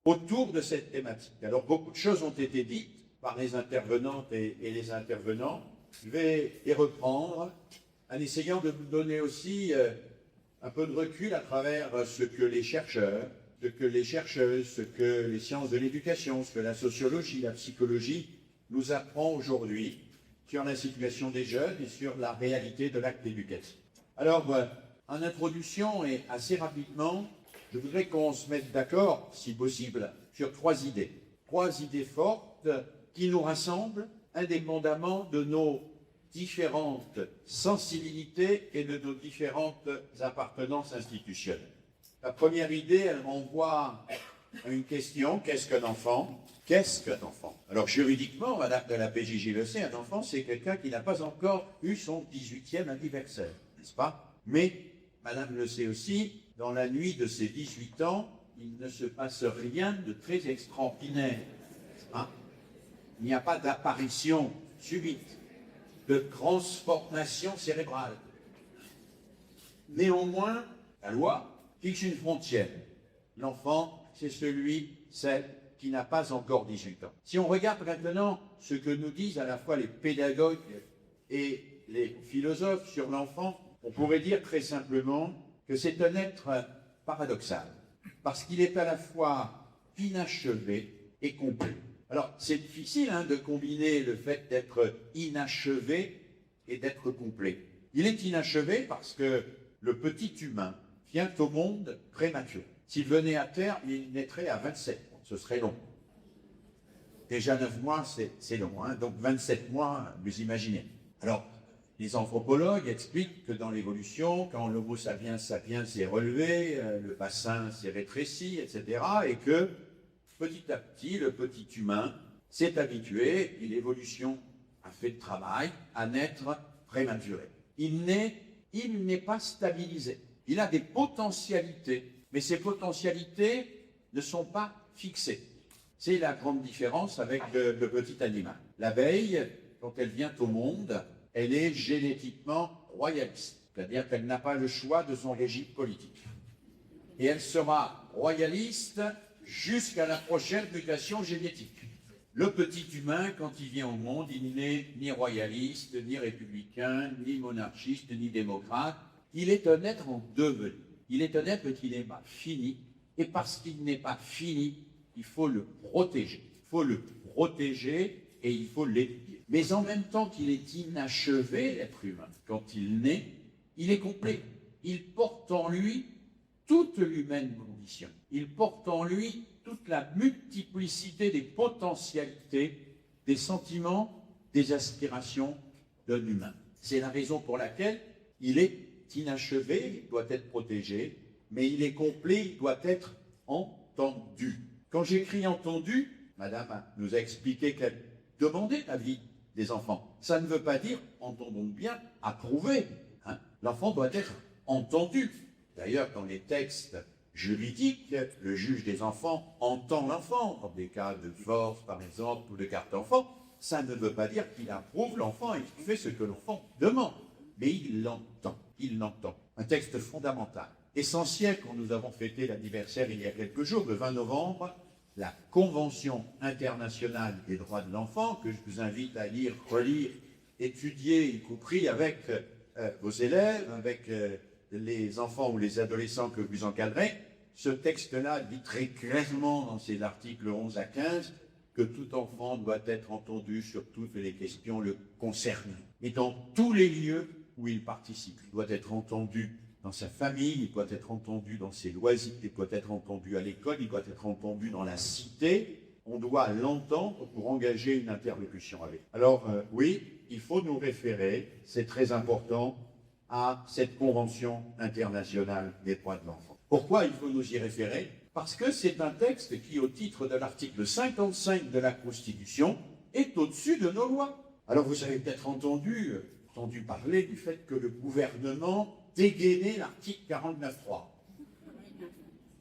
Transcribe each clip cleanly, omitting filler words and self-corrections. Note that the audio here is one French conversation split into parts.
autour de cette thématique. Alors, beaucoup de choses ont été dites par les intervenantes et les intervenants. Je vais les reprendre en essayant de vous donner aussi un peu de recul à travers ce que les chercheurs, ce que les chercheuses, ce que les sciences de l'éducation, ce que la sociologie, la psychologie nous apprend aujourd'hui sur la situation des jeunes et sur la réalité de l'acte éducatif. Alors, en introduction et assez rapidement, je voudrais qu'on se mette d'accord, si possible, sur trois idées fortes qui nous rassemblent indépendamment de nos différentes sensibilités et de nos différentes appartenances institutionnelles. La première idée, elle renvoie à une question, qu'est-ce qu'un enfant? Qu'est-ce qu'un enfant? Alors juridiquement, madame de la PJJ le sait, un enfant c'est quelqu'un qui n'a pas encore eu son 18e anniversaire, n'est-ce pas? Mais, madame le sait aussi, dans la nuit de ses 18 ans, il ne se passe rien de très extraordinaire. Hein? Il n'y a pas d'apparition subite, de transformation cérébrale. Néanmoins, la loi fixe une frontière. L'enfant, c'est celle qui n'a pas encore 18 ans. Si on regarde maintenant ce que nous disent à la fois les pédagogues et les philosophes sur l'enfant, on pourrait dire très simplement que c'est un être paradoxal, parce qu'il est à la fois inachevé et complet. Alors, c'est difficile de combiner le fait d'être inachevé et d'être complet. Il est inachevé parce que le petit humain vient au monde prématuré. S'il venait à terre, il naîtrait à 27 mois. Ce serait long. Déjà 9 mois, c'est long. Donc 27 mois, vous imaginez. Alors, les anthropologues expliquent que dans l'évolution, quand l'homo sapiens sapiens s'est relevé, le bassin s'est rétréci, etc., et que petit à petit, le petit humain s'est habitué, et l'évolution a fait le travail, à naître prématuré. Il n'est pas stabilisé. Il a des potentialités, mais ces potentialités ne sont pas fixées. C'est la grande différence avec le petit animal. L'abeille, quand elle vient au monde, elle est génétiquement royaliste, c'est-à-dire qu'elle n'a pas le choix de son régime politique. Et elle sera royaliste jusqu'à la prochaine mutation génétique. Le petit humain, quand il vient au monde, il n'est ni royaliste, ni républicain, ni monarchiste, ni démocrate. Il est un être en devenir. Il est un être qui n'est pas fini. Et parce qu'il n'est pas fini, il faut le protéger. Il faut le protéger et il faut l'étudier. Mais en même temps qu'il est inachevé, l'être humain, quand il naît, il est complet. Il porte en lui toute l'humaine condition. Il porte en lui toute la multiplicité des potentialités, des sentiments, des aspirations d'un humain. C'est la raison pour laquelle il est inachevé, il doit être protégé, mais il est complet, il doit être entendu. Quand j'écris entendu, madame nous a expliqué qu'elle demandait l'avis des enfants. Ça ne veut pas dire, entendons bien, approuver. L'enfant doit être entendu. D'ailleurs, dans les textes juridiques, le juge des enfants entend l'enfant. Dans des cas de divorce, par exemple, ou de carte d'enfant, ça ne veut pas dire qu'il approuve l'enfant et qu'il fait ce que l'enfant demande. Mais il l'entend. Il l'entend. Un texte fondamental, essentiel quand nous avons fêté l'anniversaire il y a quelques jours, le 20 novembre, la Convention internationale des droits de l'enfant, que je vous invite à lire, relire, étudier, y compris avec vos élèves, avec les enfants ou les adolescents que vous encadrez. Ce texte-là dit très clairement dans ses articles 11 à 15 que tout enfant doit être entendu sur toutes les questions le concernant. Et dans tous les lieux où il participe, il doit être entendu dans sa famille, il doit être entendu dans ses loisirs, il doit être entendu à l'école, il doit être entendu dans la cité. On doit l'entendre pour engager une interlocution avec. Alors oui, il faut nous référer, c'est très important, à cette Convention internationale des droits de l'enfant. Pourquoi il faut nous y référer? Parce que c'est un texte qui, au titre de l'article 55 de la Constitution, est au-dessus de nos lois. Alors vous avez peut-être entendu parler du fait que le gouvernement dégainait l'article 49.3.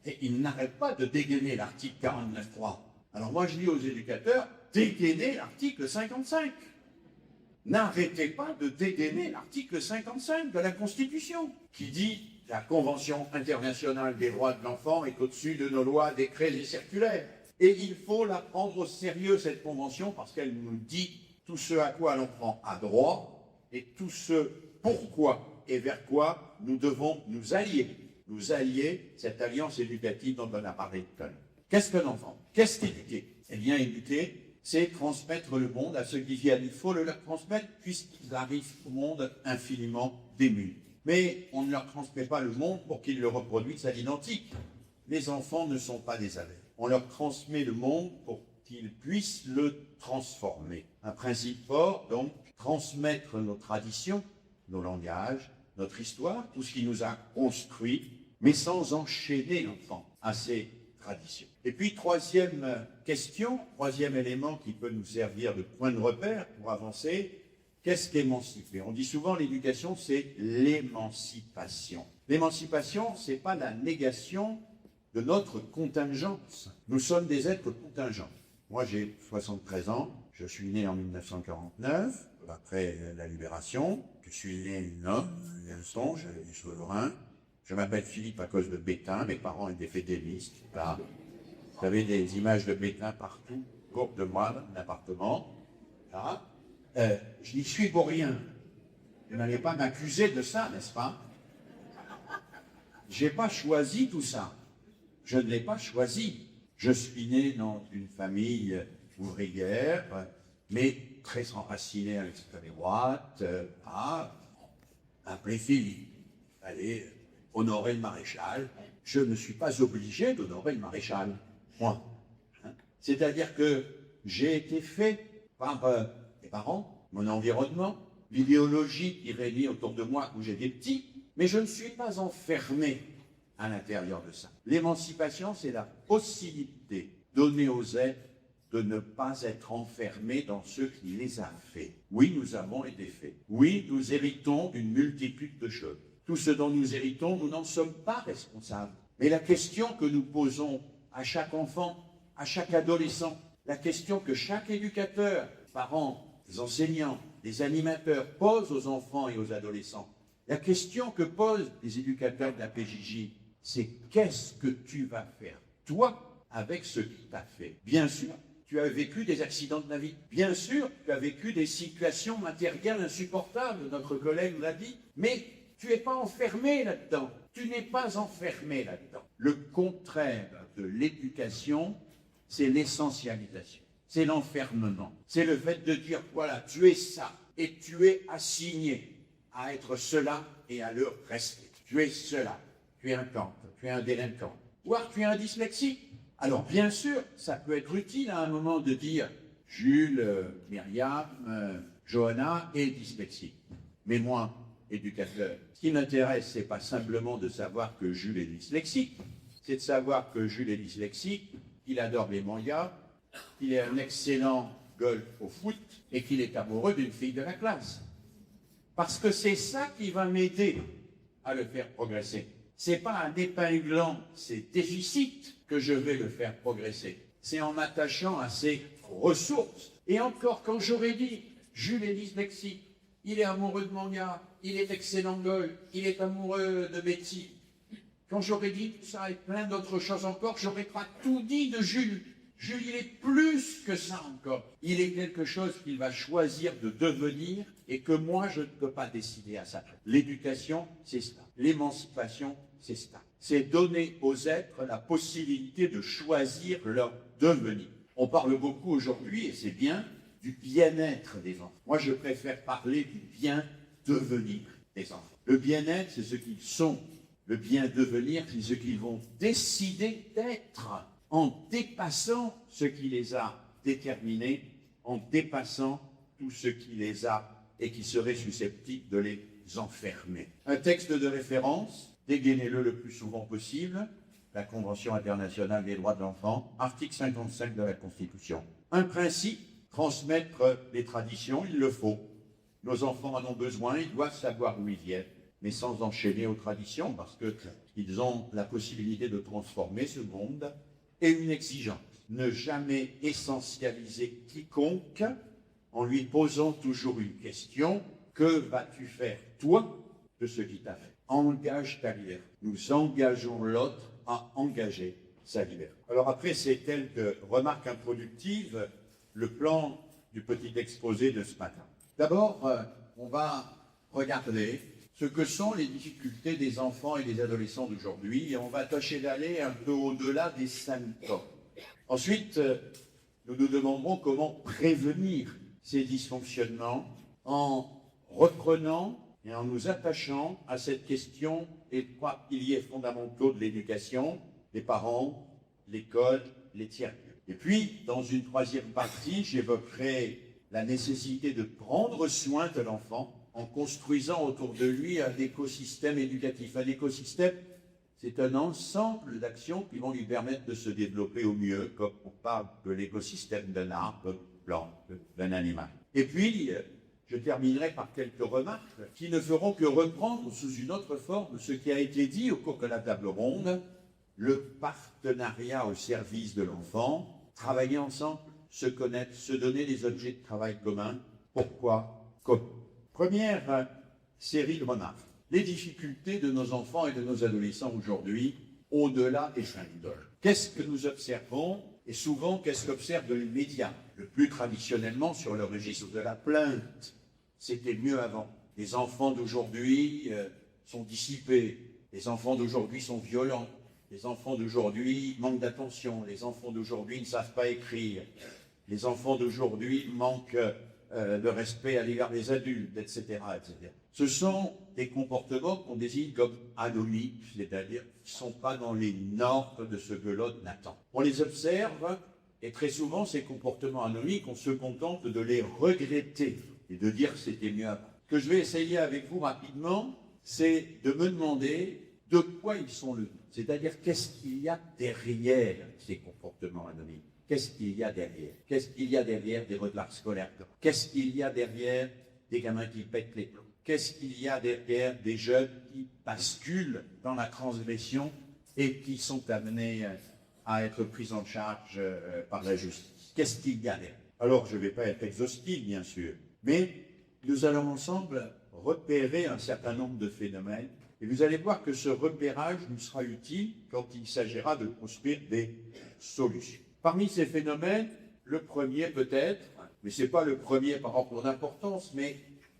Et il n'arrête pas de dégainer l'article 49.3. Alors moi je dis aux éducateurs, dégainez l'article 55. N'arrêtez pas de dégainer l'article 55 de la Constitution, qui dit la Convention internationale des droits de l'enfant est au-dessus de nos lois, décrets et circulaires. Et il faut la prendre au sérieux, cette convention, parce qu'elle nous dit tout ce à quoi l'enfant a droit et tout ce pourquoi et vers quoi nous devons nous allier. Nous allier, cette alliance éducative dont on a parlé tout à l'heure. Qu'est-ce qu'un enfant? Qu'est-ce qu'éduquer? Eh bien, éduquer, c'est transmettre le monde à ceux qui viennent. Il faut le leur transmettre puisqu'ils arrivent au monde infiniment démunis. Mais on ne leur transmet pas le monde pour qu'ils le reproduisent à l'identique. Les enfants ne sont pas des abeilles. On leur transmet le monde pour qu'ils puissent le transformer. Un principe fort, donc, transmettre nos traditions, nos langages, notre histoire, tout ce qui nous a construits, mais sans enchaîner l'enfant à ces traditions. Et puis, troisième question, troisième élément qui peut nous servir de point de repère pour avancer, qu'est-ce qu'émanciper? On dit souvent l'éducation, c'est l'émancipation. L'émancipation, ce n'est pas la négation de notre contingence. Nous sommes des êtres contingents. Moi, j'ai 73 ans, je suis né en 1949, après la Libération. Je suis né un homme, un son, j'avais des cheveux bruns. Je m'appelle Philippe à cause de Bétain, mes parents étaient fédélistes. Là, vous avez des images de Bétain partout, autour de moi, dans mon appartement. Là. Je n'y suis pour rien. Vous n'allez pas m'accuser de ça, n'est-ce pas? Je n'ai pas choisi tout ça. Je ne l'ai pas choisi. Je suis né dans une famille ouvrière, mais très enraciné à l'extrême droite, appelé Philippe. Allez, honorer le maréchal. Je ne suis pas obligé d'honorer le maréchal, moi. C'est-à-dire que j'ai été fait par mes parents, mon environnement, l'idéologie qui régnait autour de moi où j'étais petit, mais je ne suis pas enfermé à l'intérieur de ça. L'émancipation, c'est la possibilité donnée aux êtres de ne pas être enfermés dans ce qui les a faits. Oui, nous avons été faits. Oui, nous héritons d'une multitude de choses. Tout ce dont nous héritons, nous n'en sommes pas responsables. Mais la question que nous posons à chaque enfant, à chaque adolescent, la question que chaque éducateur, parents, enseignants, les animateurs posent aux enfants et aux adolescents, la question que posent les éducateurs de la PJJ, c'est qu'est-ce que tu vas faire, toi, avec ce qui t'a fait? Bien sûr, tu as vécu des accidents de la vie. Bien sûr, tu as vécu des situations matérielles insupportables, notre collègue l'a dit, mais tu n'es pas enfermé là-dedans. Tu n'es pas enfermé là-dedans. Le contraire de l'éducation, c'est l'essentialisation, c'est l'enfermement. C'est le fait de dire, voilà, tu es ça, et tu es assigné à être cela et à le rester. Tu es cela. Tu es un cancre, tu es un délinquant, voire tu es un dyslexique. Alors bien sûr, ça peut être utile à un moment de dire Jules, Myriam, Johanna est dyslexique. Mais moi, éducateur, ce qui m'intéresse, c'est pas simplement de savoir que Jules est dyslexique, c'est de savoir que Jules est dyslexique, qu'il adore les mangas, qu'il est un excellent golf au foot et qu'il est amoureux d'une fille de la classe. Parce que c'est ça qui va m'aider à le faire progresser. C'est pas en épinglant ses déficits que je vais le faire progresser. C'est en m'attachant à ses ressources. Et encore, quand j'aurais dit, Jules est dyslexique, il est amoureux de manga, il est excellent golf, il est amoureux de médecine. Quand j'aurais dit tout ça et plein d'autres choses encore, j'aurais pas tout dit de Jules. Jules, il est plus que ça encore. Il est quelque chose qu'il va choisir de devenir et que moi, je ne peux pas décider à ça. L'éducation, c'est ça. L'émancipation, c'est ça. C'est donner aux êtres la possibilité de choisir leur devenir. On parle beaucoup aujourd'hui, et c'est bien, du bien-être des enfants. Moi, je préfère parler du bien-devenir des enfants. Le bien-être, c'est ce qu'ils sont. Le bien-devenir, c'est ce qu'ils vont décider d'être en dépassant ce qui les a déterminés, en dépassant tout ce qui les a et qui serait susceptible de les enfermer. Un texte de référence, dégainez-le le plus souvent possible, la Convention internationale des droits de l'enfant, article 55 de la Constitution. Un principe, transmettre les traditions, il le faut. Nos enfants en ont besoin, ils doivent savoir d'où ils viennent, mais sans enchaîner aux traditions, parce qu'ils ont la possibilité de transformer ce monde. Et une exigence, ne jamais essentialiser quiconque en lui posant toujours une question, que vas-tu faire, toi, de ce qui t'a fait? Engage ta liberté. Nous engageons l'autre à engager sa liberté. Alors après ces quelques remarques introductives, le plan du petit exposé de ce matin. D'abord, on va regarder ce que sont les difficultés des enfants et des adolescents d'aujourd'hui, et on va tâcher d'aller un peu au-delà des symptômes. Ensuite, nous nous demanderons comment prévenir ces dysfonctionnements en reprenant et en nous attachant à cette question des trois piliers fondamentaux de l'éducation, les parents, l'école, les tiers-lieux. Et puis, dans une troisième partie, j'évoquerai la nécessité de prendre soin de l'enfant en construisant autour de lui un écosystème éducatif. Un écosystème, c'est un ensemble d'actions qui vont lui permettre de se développer au mieux, comme on parle de l'écosystème d'un arbre, d'un plant, d'un animal. Et puis, je terminerai par quelques remarques qui ne feront que reprendre sous une autre forme ce qui a été dit au cours de la table ronde, le partenariat au service de l'enfant, travailler ensemble, se connaître, se donner des objets de travail communs. Pourquoi? Comment? Première série de remarques. Les difficultés de nos enfants et de nos adolescents aujourd'hui, au-delà des symptômes. Qu'est-ce que nous observons? Et souvent, qu'est-ce qu'observent les médias? Le plus traditionnellement sur le registre de la plainte. C'était mieux avant. Les enfants d'aujourd'hui sont dissipés. Les enfants d'aujourd'hui sont violents. Les enfants d'aujourd'hui manquent d'attention. Les enfants d'aujourd'hui ne savent pas écrire. Les enfants d'aujourd'hui manquent de respect à l'égard des adultes, etc., etc. Ce sont des comportements qu'on désigne comme anomiques, c'est-à-dire qui ne sont pas dans les normes de ce que l'autre n'attend. On les observe, et très souvent, ces comportements anomiques, on se contente de les regretter et de dire que c'était mieux avant. Ce que je vais essayer avec vous rapidement, c'est de me demander de quoi ils sont le nom. C'est-à-dire, qu'est-ce qu'il y a derrière ces comportements anomiques? Qu'est-ce qu'il y a derrière? Qu'est-ce qu'il y a derrière des retards scolaires? Qu'est-ce qu'il y a derrière des gamins qui pètent les plombs? Qu'est-ce qu'il y a derrière des jeunes qui basculent dans la transgression et qui sont amenés à être pris en charge par la justice? Qu'est-ce qu'il y a derrière? Alors, je ne vais pas être exhaustif, bien sûr, mais nous allons ensemble repérer un certain nombre de phénomènes et vous allez voir que ce repérage nous sera utile quand il s'agira de construire des solutions. Parmi ces phénomènes, le premier peut-être, mais ce n'est pas le premier par ordre d'importance, mais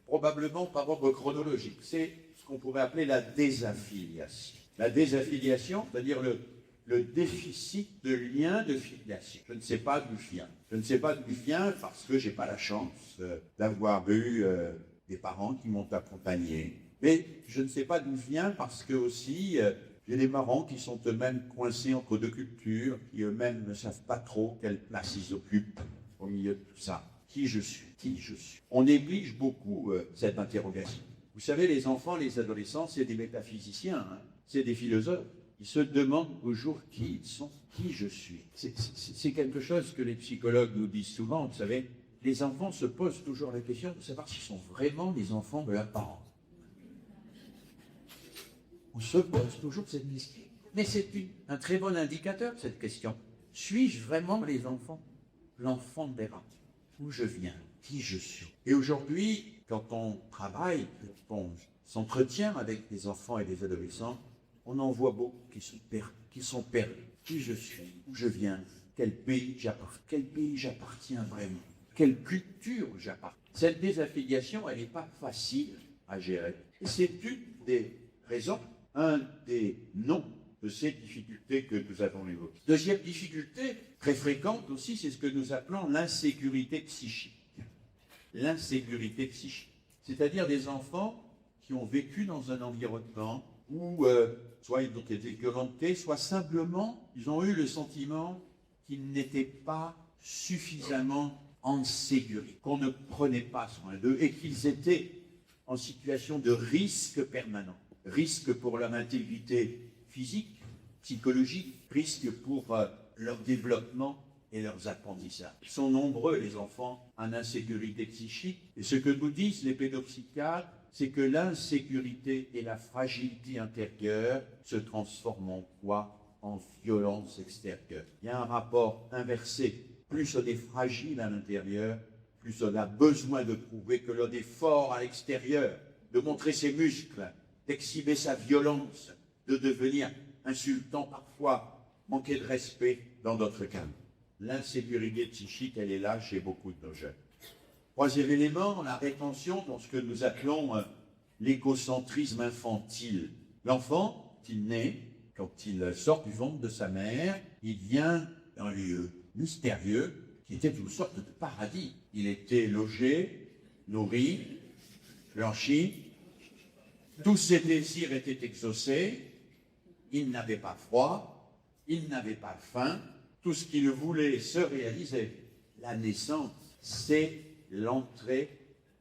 probablement par ordre chronologique, c'est ce qu'on pourrait appeler la désaffiliation. La désaffiliation, c'est-à-dire le déficit de lien de filiation. Je ne sais pas d'où je viens. Je ne sais pas d'où je viens parce que je n'ai pas la chance d'avoir eu des parents qui m'ont accompagné. Mais je ne sais pas d'où je viens parce que aussi j'ai des parents qui sont eux-mêmes coincés entre deux cultures, qui eux-mêmes ne savent pas trop quelle place ils occupent au milieu de tout ça. Qui je suis? Qui je suis? On néglige beaucoup cette interrogation. Vous savez, les enfants, les adolescents, c'est des métaphysiciens, hein, c'est des philosophes. Ils se demandent au jour qui ils sont, qui je suis. C'est quelque chose que les psychologues nous disent souvent, vous savez. Les enfants se posent toujours la question de savoir s'ils sont vraiment les enfants de leurs parents. On se pose toujours cette question. Mais c'est un très bon indicateur, cette question. Suis-je vraiment les enfants? L'enfant des parents. Où je viens? Qui je suis? Et aujourd'hui, quand on travaille, quand on s'entretient avec des enfants et des adolescents, on en voit beaucoup qui sont perdus. Qui je suis? Où je viens? Quel pays j'appartiens vraiment? Quelle culture j'appartiens? Cette désaffiliation, elle n'est pas facile à gérer. Et c'est une des raisons, un des noms de ces difficultés que nous avons évoquées. Deuxième difficulté, très fréquente aussi, c'est ce que nous appelons l'insécurité psychique. L'insécurité psychique. C'est-à-dire des enfants qui ont vécu dans un environnement où soit ils ont été violentés, soit simplement ils ont eu le sentiment qu'ils n'étaient pas suffisamment en sécurité, qu'on ne prenait pas soin d'eux et qu'ils étaient en situation de risque permanent. Risque pour leur intégrité physique, psychologique, risque pour leur développement et leurs apprentissages. Ils sont nombreux, les enfants, en insécurité psychique. Et ce que nous disent les pédopsychiatres, c'est que l'insécurité et la fragilité intérieure se transforment en quoi? En violence extérieure. Il y a un rapport inversé. Plus on est fragile à l'intérieur, plus on a besoin de prouver que l'on est fort à l'extérieur, de montrer ses muscles, d'exhiber sa violence, de devenir insultant parfois, manquer de respect dans d'autres cas. L'insécurité psychique, elle est là chez beaucoup de nos jeunes. Troisième élément, la rétention dans ce que nous appelons l'égocentrisme infantile. L'enfant, quand il naît, quand il sort du ventre de sa mère, il vient d'un lieu mystérieux qui était une sorte de paradis. Il était logé, nourri, blanchi, tous ses désirs étaient exaucés, il n'avait pas froid, il n'avait pas faim, tout ce qu'il voulait se réalisait. La naissance, c'est l'entrée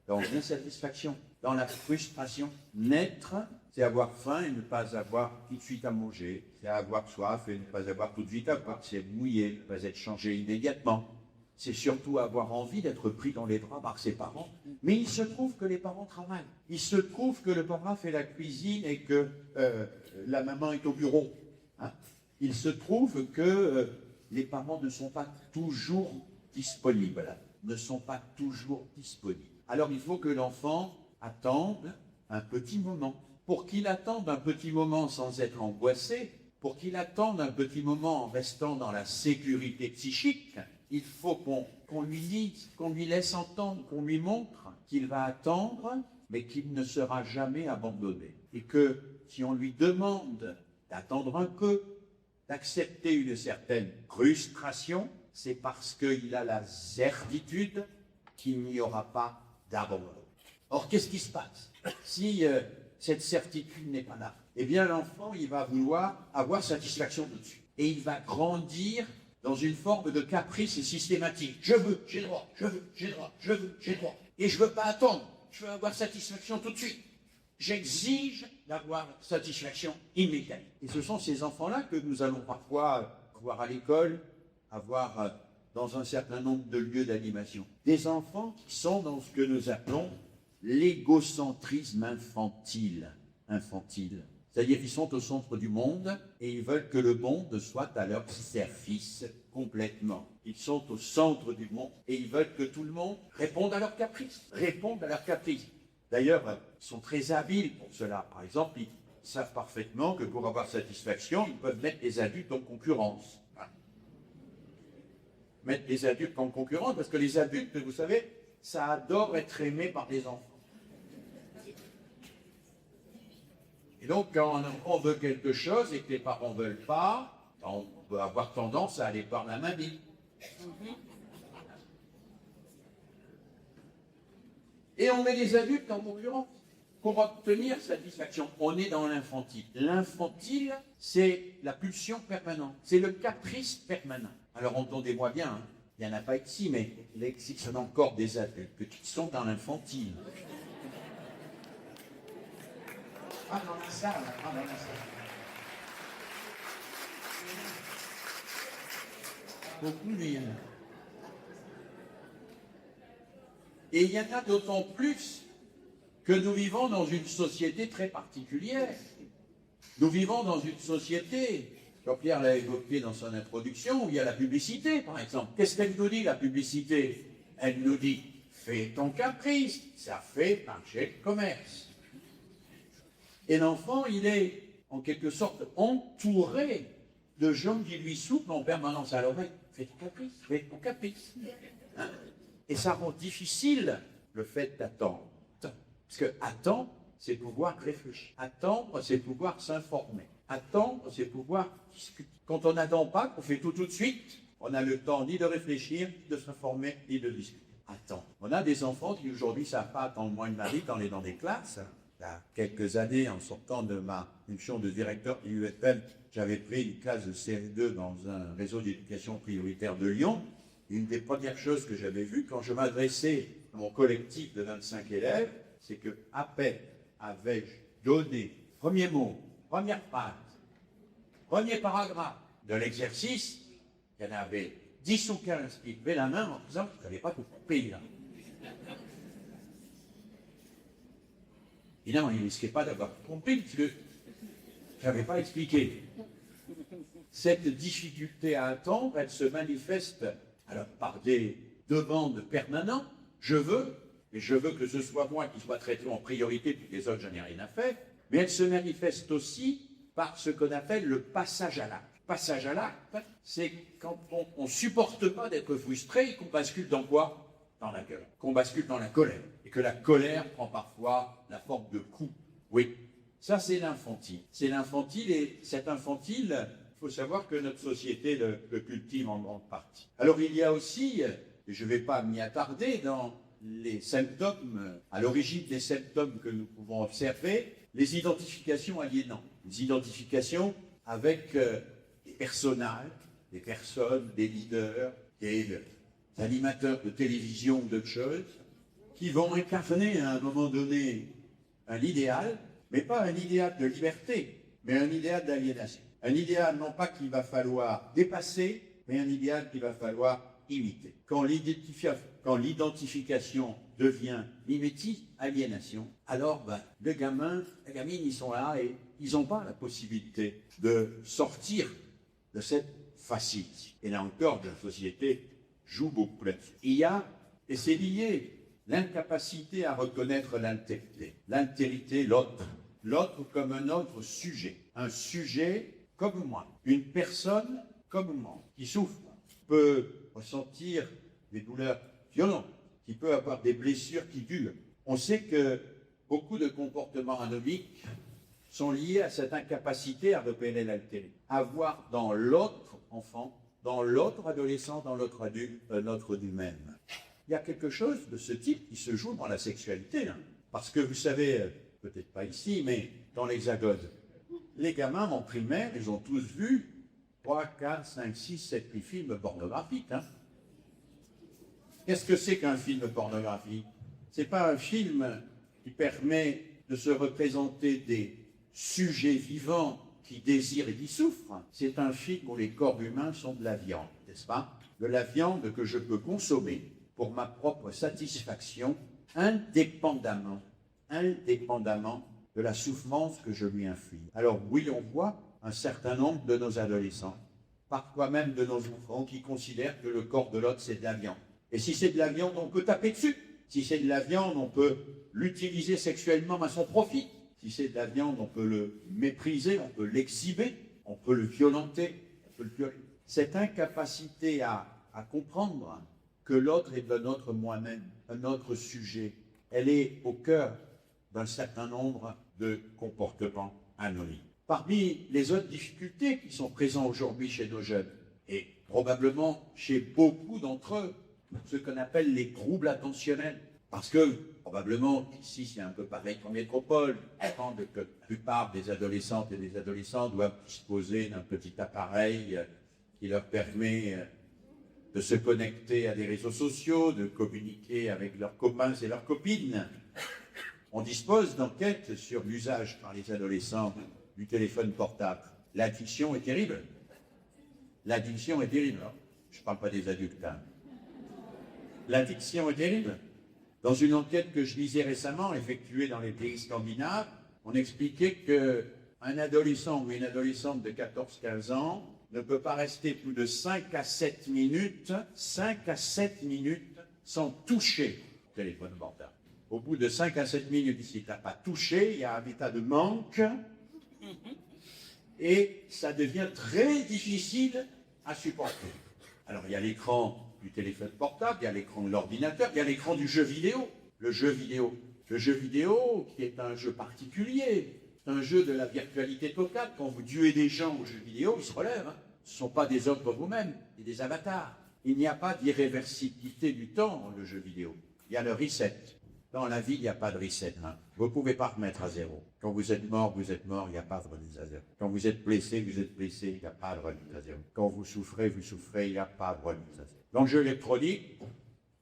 dans l'insatisfaction, dans la frustration. Naître, c'est avoir faim et ne pas avoir tout de suite à manger. C'est avoir soif et ne pas avoir tout de suite à boire. C'est mouiller, ne pas être changé immédiatement. C'est surtout avoir envie d'être pris dans les bras par ses parents. Mais il se trouve que les parents travaillent. Il se trouve que le papa fait la cuisine et que la maman est au bureau. Hein. Il se trouve que les parents ne sont pas toujours disponibles. Alors il faut que l'enfant attende un petit moment. Pour qu'il attende un petit moment sans être angoissé, pour qu'il attende un petit moment en restant dans la sécurité psychique, il faut qu'on lui dise, qu'on lui laisse entendre, qu'on lui montre qu'il va attendre, mais qu'il ne sera jamais abandonné. Et que si on lui demande d'attendre un peu, d'accepter une certaine frustration, c'est parce qu'il a la certitude qu'il n'y aura pas d'abandon. Or, qu'est-ce qui se passe si cette certitude n'est pas là? Eh bien, l'enfant, il va vouloir avoir satisfaction tout de suite. Et il va grandir dans une forme de caprice systématique. Je veux, j'ai droit, je veux, j'ai droit, je veux, j'ai droit. Et je ne veux pas attendre, je veux avoir satisfaction tout de suite. J'exige d'avoir satisfaction immédiate. Et ce sont ces enfants-là que nous allons parfois voir à l'école, avoir dans un certain nombre de lieux d'animation. Des enfants qui sont dans ce que nous appelons l'égocentrisme infantile. C'est-à-dire qu'ils sont au centre du monde et ils veulent que le monde soit à leur service complètement. Ils sont au centre du monde et ils veulent que tout le monde réponde à leurs caprices. D'ailleurs, ils sont très habiles pour cela. Par exemple, ils savent parfaitement que pour avoir satisfaction, ils peuvent mettre les adultes en concurrence. Mettre les adultes en concurrence, parce que les adultes, vous savez, ça adore être aimé par les enfants. Et donc, quand un enfant veut quelque chose et que les parents ne veulent pas, on peut avoir tendance à aller par la main vide. Et on met les adultes en concurrence pour obtenir satisfaction. On est dans l'infantile. L'infantile, c'est la pulsion permanente, c'est le caprice permanent. Alors entendez-moi bien, hein, il n'y en a pas ici, mais ici, ce sont encore des adultes qui sont dans l'infantile. Ah, dans la salle, Beaucoup lui. Et il y en a d'autant plus que nous vivons dans une société très particulière. Nous vivons dans une société, Jean-Pierre l'a évoqué dans son introduction, où il y a la publicité, par exemple. Qu'est-ce qu'elle nous dit, la publicité? Elle nous dit, fais ton caprice, ça fait marcher le commerce. Et l'enfant, il est en quelque sorte entouré de gens qui lui soufflent en permanence à l'oreille. Fais ton caprice. Hein? Et ça rend difficile le fait d'attendre. Parce que attendre, c'est pouvoir réfléchir. Attendre, c'est pouvoir s'informer. Attendre, c'est pouvoir discuter. Quand on n'attend pas, qu'on fait tout de suite, on n'a le temps ni de réfléchir, ni de s'informer, ni de discuter. Attends. On a des enfants qui aujourd'hui ne savent pas attendre moins de vie quand on est dans des classes. Il y a quelques années, en sortant de ma fonction de directeur de l'UFM, j'avais pris une classe de CM2 dans un réseau d'éducation prioritaire de Lyon. Une des premières choses que j'avais vues quand je m'adressais à mon collectif de 25 élèves, c'est que à peine avais-je donné premier mot, première phrase, premier paragraphe de l'exercice, il y en avait 10 ou 15 qui levaient la main en disant « je n'avais pas tout compris là ». Évidemment, il ne risquait pas d'avoir compris, parce que je n'avais pas expliqué. Cette difficulté à attendre, elle se manifeste alors par des demandes permanentes. Je veux, et je veux que ce soit moi qui soit traité en priorité, puis les autres, je n'ai rien à faire. Mais elle se manifeste aussi par ce qu'on appelle le passage à l'acte. passage à l'acte, c'est quand on ne supporte pas d'être frustré, qu'on bascule dans quoi? Dans la gueule. Qu'on bascule dans la colère. Et que la colère prend parfois la forme de coups. Oui, ça c'est l'infantile. C'est l'infantile, et cet infantile, il faut savoir que notre société le cultive en grande partie. Alors il y a aussi, et je ne vais pas m'y attarder, dans les symptômes, à l'origine des symptômes que nous pouvons observer, les identifications aliénantes. Les identifications avec des personnages, des personnes, des leaders, des animateurs de télévision ou d'autres choses, qui vont incarner à un moment donné un idéal, mais pas un idéal de liberté, mais un idéal d'aliénation. Un idéal non pas qu'il va falloir dépasser, mais un idéal qu'il va falloir imiter. Quand l'identification devient mimétisme, aliénation, alors le gamin, la gamine, ils sont là et ils n'ont pas la possibilité de sortir de cette facilité. Et là encore, la société joue beaucoup là-dessus. Il y a, et c'est lié, l'incapacité à reconnaître l'altérité. L'altérité, l'autre. L'autre comme un autre sujet. Un sujet comme moi. Une personne comme moi, qui souffre, peut ressentir des douleurs violentes, qui peut avoir des blessures qui durent. On sait que beaucoup de comportements anomiques sont liés à cette incapacité à repérer l'altérité. À voir dans l'autre enfant, dans l'autre adolescent, dans l'autre adulte, un autre du même. Il y a quelque chose de ce type qui se joue dans la sexualité. Parce que vous savez, peut-être pas ici, mais dans l'Hexagone, les gamins en primaire, ils ont tous vu 3, 4, 5, 6, 7, 8 films pornographiques. Qu'est-ce que c'est qu'un film pornographique? Ce n'est pas un film qui permet de se représenter des sujets vivants qui désirent et qui souffrent. C'est un film où les corps humains sont de la viande, n'est-ce pas? De la viande que je peux consommer pour ma propre satisfaction, indépendamment de la souffrance que je lui inflige. Alors oui, on voit un certain nombre de nos adolescents, parfois même de nos enfants, qui considèrent que le corps de l'autre, c'est de la viande. Et si c'est de la viande, on peut taper dessus. Si c'est de la viande, on peut l'utiliser sexuellement à son profit. Si c'est de la viande, on peut le mépriser, on peut l'exhiber, on peut le violenter, on peut le violer. Cette incapacité à comprendre que l'autre est un autre moi-même, un autre sujet, elle est au cœur d'un certain nombre de comportements anonymes. Parmi les autres difficultés qui sont présentes aujourd'hui chez nos jeunes, et probablement chez beaucoup d'entre eux, ce qu'on appelle les troubles attentionnels. Parce que, probablement, ici c'est un peu pareil qu'en métropole, que la plupart des adolescentes et des adolescents doivent disposer d'un petit appareil qui leur permet de se connecter à des réseaux sociaux, de communiquer avec leurs copains et leurs copines. On dispose d'enquêtes sur l'usage par les adolescents du téléphone portable. L'addiction est terrible. L'addiction est terrible. Je ne parle pas des adultes. L'addiction est terrible. Dans une enquête que je lisais récemment, effectuée dans les pays scandinaves, on expliquait qu'un adolescent ou une adolescente de 14-15 ans ne peut pas rester plus de 5 à 7 minutes sans toucher le téléphone portable. Au bout de 5 à 7 minutes, si tu n'as pas touché, il y a un état de manque et ça devient très difficile à supporter. Alors il y a l'écran du téléphone portable, il y a l'écran de l'ordinateur, il y a l'écran du jeu vidéo. Le jeu vidéo qui est un jeu particulier, un jeu de la virtualité totale. Quand vous tuez des gens au jeu vidéo, ils se relèvent. Ce ne sont pas des hommes comme vous-même, c'est des avatars. Il n'y a pas d'irréversibilité du temps dans le jeu vidéo. Il y a le reset. Dans la vie, il n'y a pas de reset. Vous ne pouvez pas remettre à zéro. Quand vous êtes mort, il n'y a pas de remise à zéro. Quand vous êtes blessé, il n'y a pas de remise à zéro. Quand vous souffrez, il n'y a pas de remise à zéro. Dans le jeu électronique,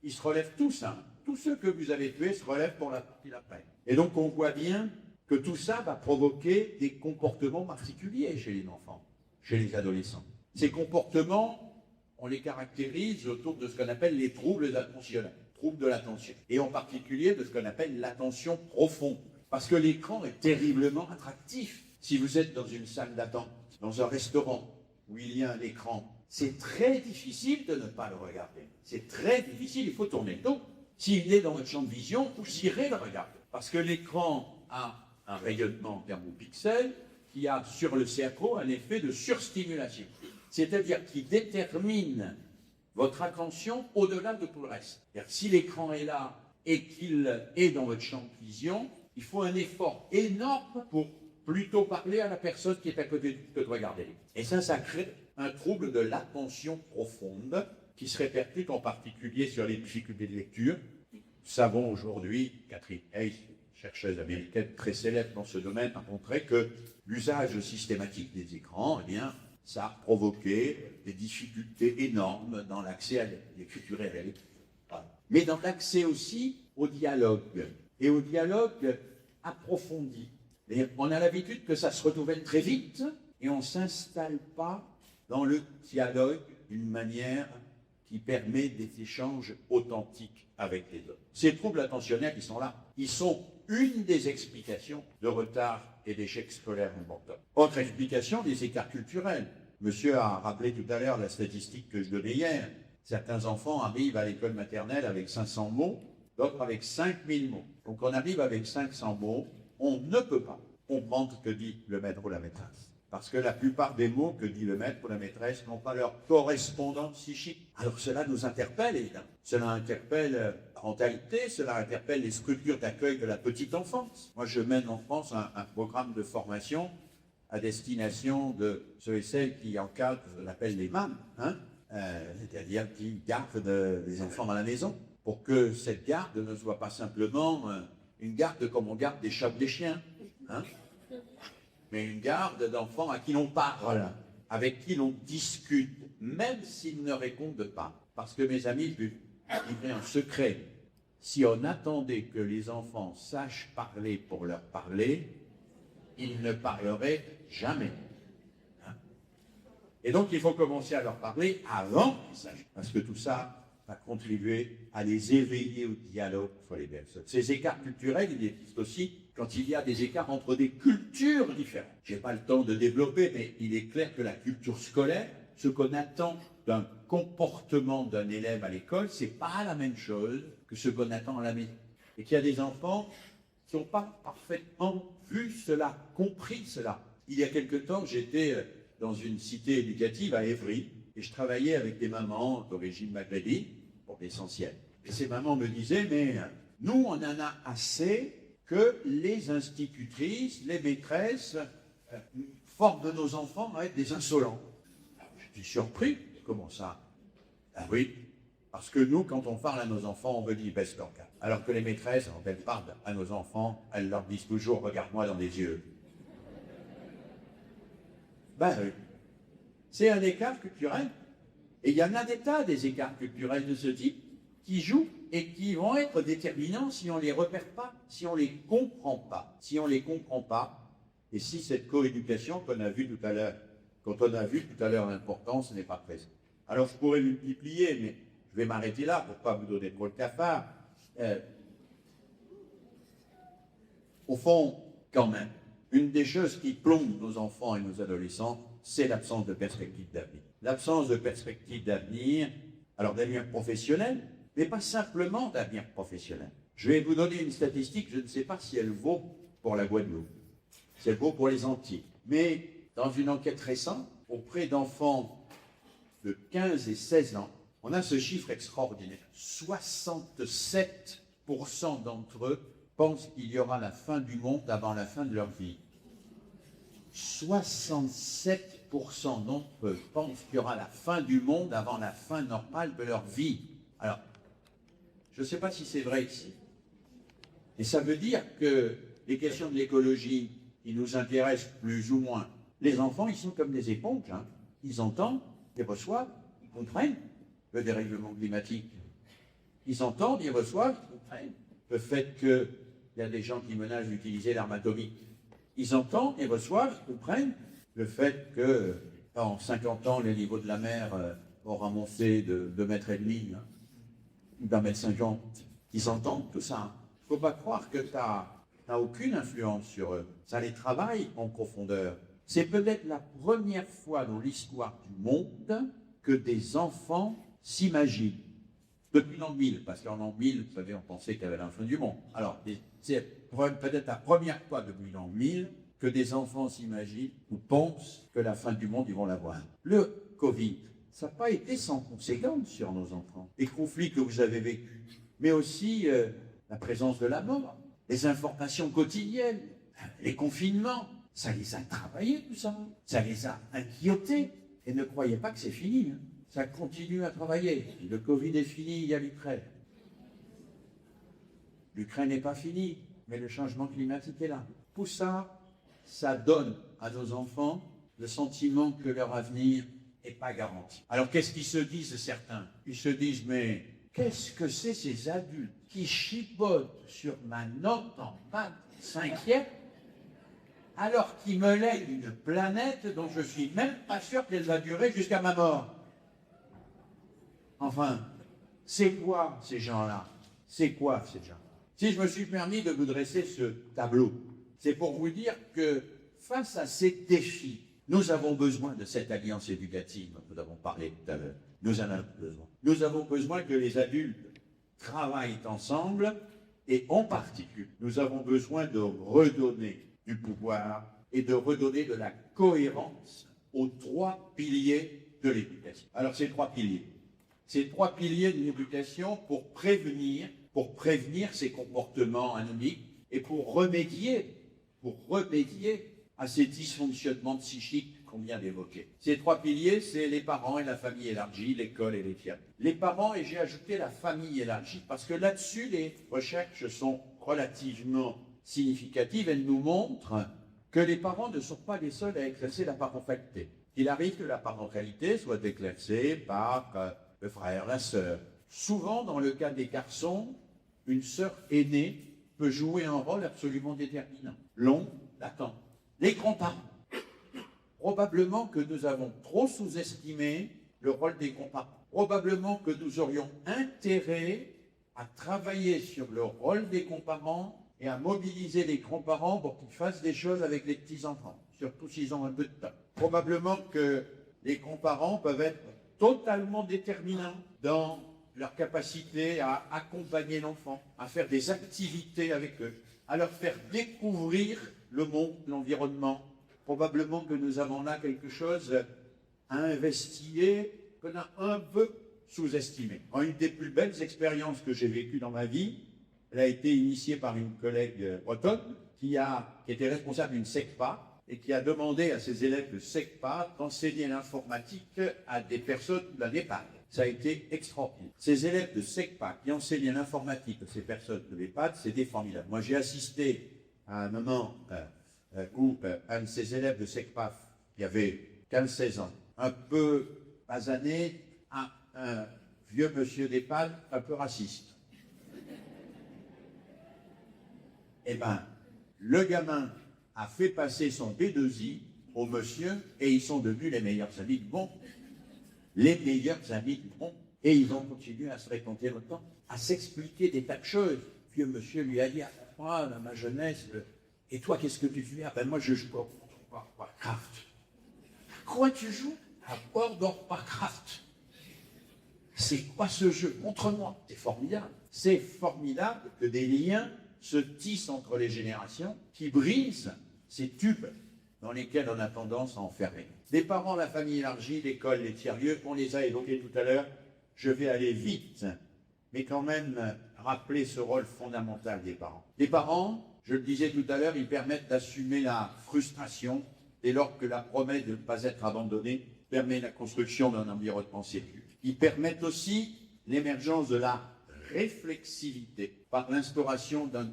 ils se relèvent tous. Tous ceux que vous avez tués se relèvent pour la partie d'après. Et donc on voit bien que tout ça va provoquer des comportements particuliers chez les enfants, chez les adolescents. Ces comportements, on les caractérise autour de ce qu'on appelle les troubles attentionnels. Troubles de l'attention, et en particulier de ce qu'on appelle l'attention profonde, parce que l'écran est terriblement attractif. Si vous êtes dans une salle d'attente, dans un restaurant où il y a un écran, c'est très difficile de ne pas le regarder. C'est très difficile, il faut tourner le dos. S'il est dans votre champ de vision, vous irez le regarder, parce que l'écran a un rayonnement en thermopixels qui a sur le cerveau un effet de surstimulation. C'est-à-dire qui détermine votre attention au-delà de tout le reste. C'est-à-dire, si l'écran est là et qu'il est dans votre champ de vision, il faut un effort énorme pour plutôt parler à la personne qui est à côté de vous que de regarder. Et ça crée un trouble de l'attention profonde qui se répercute en particulier sur les difficultés de lecture. Nous savons aujourd'hui, Catherine Hayes, chercheuse américaine très célèbre dans ce domaine, a montré que l'usage systématique des écrans, eh bien, ça a provoqué des difficultés énormes dans l'accès à l'écriture et à la lecture. Mais dans l'accès aussi au dialogue, et au dialogue approfondi. Et on a l'habitude que ça se renouvelle très vite, et on ne s'installe pas dans le dialogue d'une manière qui permet des échanges authentiques avec les autres. Ces troubles attentionnels, ils sont là. Ils sont une des explications de retard et d'échecs scolaires importants. Autre explication, des écarts culturels. Monsieur a rappelé tout à l'heure la statistique que je donnais hier. Certains enfants arrivent à l'école maternelle avec 500 mots, d'autres avec 5000 mots. Donc on arrive avec 500 mots, on ne peut pas comprendre ce que dit le maître ou la maîtresse. Parce que la plupart des mots que dit le maître ou la maîtresse n'ont pas leur correspondant psychique. Alors cela nous interpelle, évidemment. Cela interpelle la parentalité, cela interpelle les structures d'accueil de la petite enfance. Moi, je mène en France un programme de formation à destination de ceux et celles qui encadrent ce qu'on appelle les mâmes, c'est-à-dire qui gardent les enfants dans la maison, pour que cette garde ne soit pas simplement une garde comme on garde des chats ou des chiens, mais une garde d'enfants à qui l'on parle, avec qui l'on discute, même s'ils ne répondent pas. Parce que mes amis, je vais livrer un secret. Si on attendait que les enfants sachent parler pour leur parler, ils ne parleraient jamais. Et donc il faut commencer à leur parler avant qu'ils sachent. Parce que tout ça va contribuer à les éveiller au dialogue entre les personnes. Ces écarts culturels, il existe aussi quand il y a des écarts entre des cultures différentes. Je n'ai pas le temps de développer, mais il est clair que la culture scolaire, ce qu'on attend d'un comportement d'un élève à l'école, ce n'est pas la même chose que ce qu'on attend à la maison. Et qu'il y a des enfants qui n'ont pas parfaitement vu cela, compris cela. Il y a quelque temps, j'étais dans une cité éducative à Évry, et je travaillais avec des mamans d'origine maghrébine, pour l'essentiel. Et ces mamans me disaient, mais nous, on en a assez que les institutrices, les maîtresses, forment de nos enfants à être des insolents. Je suis surpris. Comment ça? Ah oui, parce que nous, quand on parle à nos enfants, on veut dire baisse ton cap. Alors que les maîtresses, quand elles parlent à nos enfants, elles leur disent toujours regarde-moi dans les yeux. Ben oui. C'est un écart culturel. Et il y en a des tas des écarts culturels de ce type qui jouent et qui vont être déterminants si on ne les repère pas, si on ne les comprend pas. Si on ne les comprend pas, et si cette coéducation qu'on a vue tout à l'heure, quand on a vu tout à l'heure l'importance, n'est pas présente. Alors je pourrais multiplier, mais je vais m'arrêter là pour ne pas vous donner trop le cafard. Au fond, quand même, une des choses qui plombe nos enfants et nos adolescents, c'est l'absence de perspective d'avenir. L'absence de perspective d'avenir, alors d'avenir professionnel, mais pas simplement d'avenir professionnel. Je vais vous donner une statistique, je ne sais pas si elle vaut pour la Guadeloupe, si elle vaut pour les Antilles, mais dans une enquête récente, auprès d'enfants de 15 et 16 ans, on a ce chiffre extraordinaire. 67% d'entre eux pensent qu'il y aura la fin du monde avant la fin de leur vie. 67% d'entre eux pensent qu'il y aura la fin du monde avant la fin normale de leur vie. Alors, je ne sais pas si c'est vrai ici. Et ça veut dire que les questions de l'écologie, qui nous intéressent plus ou moins, les enfants, ils sont comme des éponges. Ils entendent, ils reçoivent, ils comprennent le dérèglement climatique. Ils entendent, ils reçoivent, ils comprennent le fait qu'il y a des gens qui menacent d'utiliser l'arme atomique. Ils entendent et reçoivent, ils comprennent le fait que, en 50 ans, le niveau de la mer aura monté de 2,5 mètres, d'1,50 m. Ils entendent tout ça. Il ne faut pas croire que ça n'a aucune influence sur eux. Ça les travaille en profondeur. C'est peut-être la première fois dans l'histoire du monde que des enfants s'imaginent. Depuis l'an 1000, parce qu'en l'an 1000, vous savez, on pensait qu'il y avait la fin du monde. Alors, c'est peut-être la première fois depuis l'an 1000 que des enfants s'imaginent ou pensent que la fin du monde, ils vont la voir. Le Covid, ça n'a pas été sans conséquence sur nos enfants. Les conflits que vous avez vécus, mais aussi la présence de la mort, les informations quotidiennes, les confinements, ça les a travaillés tout ça, ça les a inquiétés. Et ne croyez pas que c'est fini, hein. Ça continue à travailler. Le Covid est fini, il y a l'Ukraine. L'Ukraine n'est pas finie, mais le changement climatique est là. Tout ça, ça donne à nos enfants le sentiment que leur avenir n'est pas garanti. Alors qu'est-ce qu'ils se disent certains? Ils se disent, mais qu'est-ce que c'est ces adultes qui chipotent sur ma note en maths 5e alors qu'ils me lèguent une planète dont je suis même pas sûr qu'elle va durer jusqu'à ma mort? Enfin, c'est quoi ces gens-là? C'est quoi ces gens? Si je me suis permis de vous dresser ce tableau, c'est pour vous dire que face à ces défis, nous avons besoin de cette alliance éducative dont nous avons parlé tout à l'heure. Nous en avons besoin. Nous avons besoin que les adultes travaillent ensemble et en particulier, nous avons besoin de redonner du pouvoir et de redonner de la cohérence aux 3 piliers de l'éducation. Alors ces 3 piliers de l'éducation pour prévenir ces comportements anomiques et pour remédier à ces dysfonctionnements psychiques qu'on vient d'évoquer. Ces 3 piliers, c'est les parents et la famille élargie, l'école et les tiers. Les parents, et j'ai ajouté la famille élargie, parce que là-dessus, les recherches sont relativement significatives. Elles nous montrent que les parents ne sont pas les seuls à exercer la parentalité. Il arrive que la parentalité soit exercée par le frère, la sœur. Souvent, dans le cas des garçons, une sœur aînée peut jouer un rôle absolument déterminant, long, latent. Les grands-parents. Probablement que nous avons trop sous-estimé le rôle des grands-parents. Probablement que nous aurions intérêt à travailler sur le rôle des grands-parents et à mobiliser les grands-parents pour qu'ils fassent des choses avec les petits-enfants, surtout s'ils ont un peu de temps. Probablement que les grands-parents peuvent être totalement déterminants dans leur capacité à accompagner l'enfant, à faire des activités avec eux, à leur faire découvrir le monde, l'environnement. Probablement que nous avons là quelque chose à investiguer qu'on a un peu sous-estimé. Une des plus belles expériences que j'ai vécues dans ma vie, elle a été initiée par une collègue bretonne qui était responsable d'une SECPA et qui a demandé à ses élèves de SECPA d'enseigner l'informatique à des personnes d'un EHPAD. Ça a été extraordinaire. Ces élèves de SECPA qui enseignaient l'informatique à ces personnes de l'EHPAD, c'était formidable. Moi, j'ai assisté à un moment où un de ces élèves de SECPA, qui avait 15-16 ans, un peu basané, à un vieux monsieur d'EHPAD un peu raciste. Eh bien, le gamin a fait passer son B2I au monsieur et ils sont devenus les meilleurs amis du monde. Les meilleurs amis du monde. Et ils vont continuer à se raconter le temps, à s'expliquer des tas de choses. Vieux monsieur lui a dit, moi, dans ma jeunesse, et toi, qu'est-ce que tu fais? Ah ben moi, je joue à Warcraft. Quoi tu joues? À World of Warcraft. C'est quoi ce jeu? Montre-moi. C'est formidable. C'est formidable que des liens se tissent entre les générations qui brisent ces tubes dans lesquels on a tendance à enfermer. Les parents, la famille élargie, l'école, les tiers-lieux, on les a évoqués tout à l'heure. Je vais aller vite, mais quand même rappeler ce rôle fondamental des parents. Les parents, je le disais tout à l'heure, ils permettent d'assumer la frustration dès lors que la promesse de ne pas être abandonné permet la construction d'un environnement sécure. Ils permettent aussi l'émergence de la réflexivité par l'instauration d'un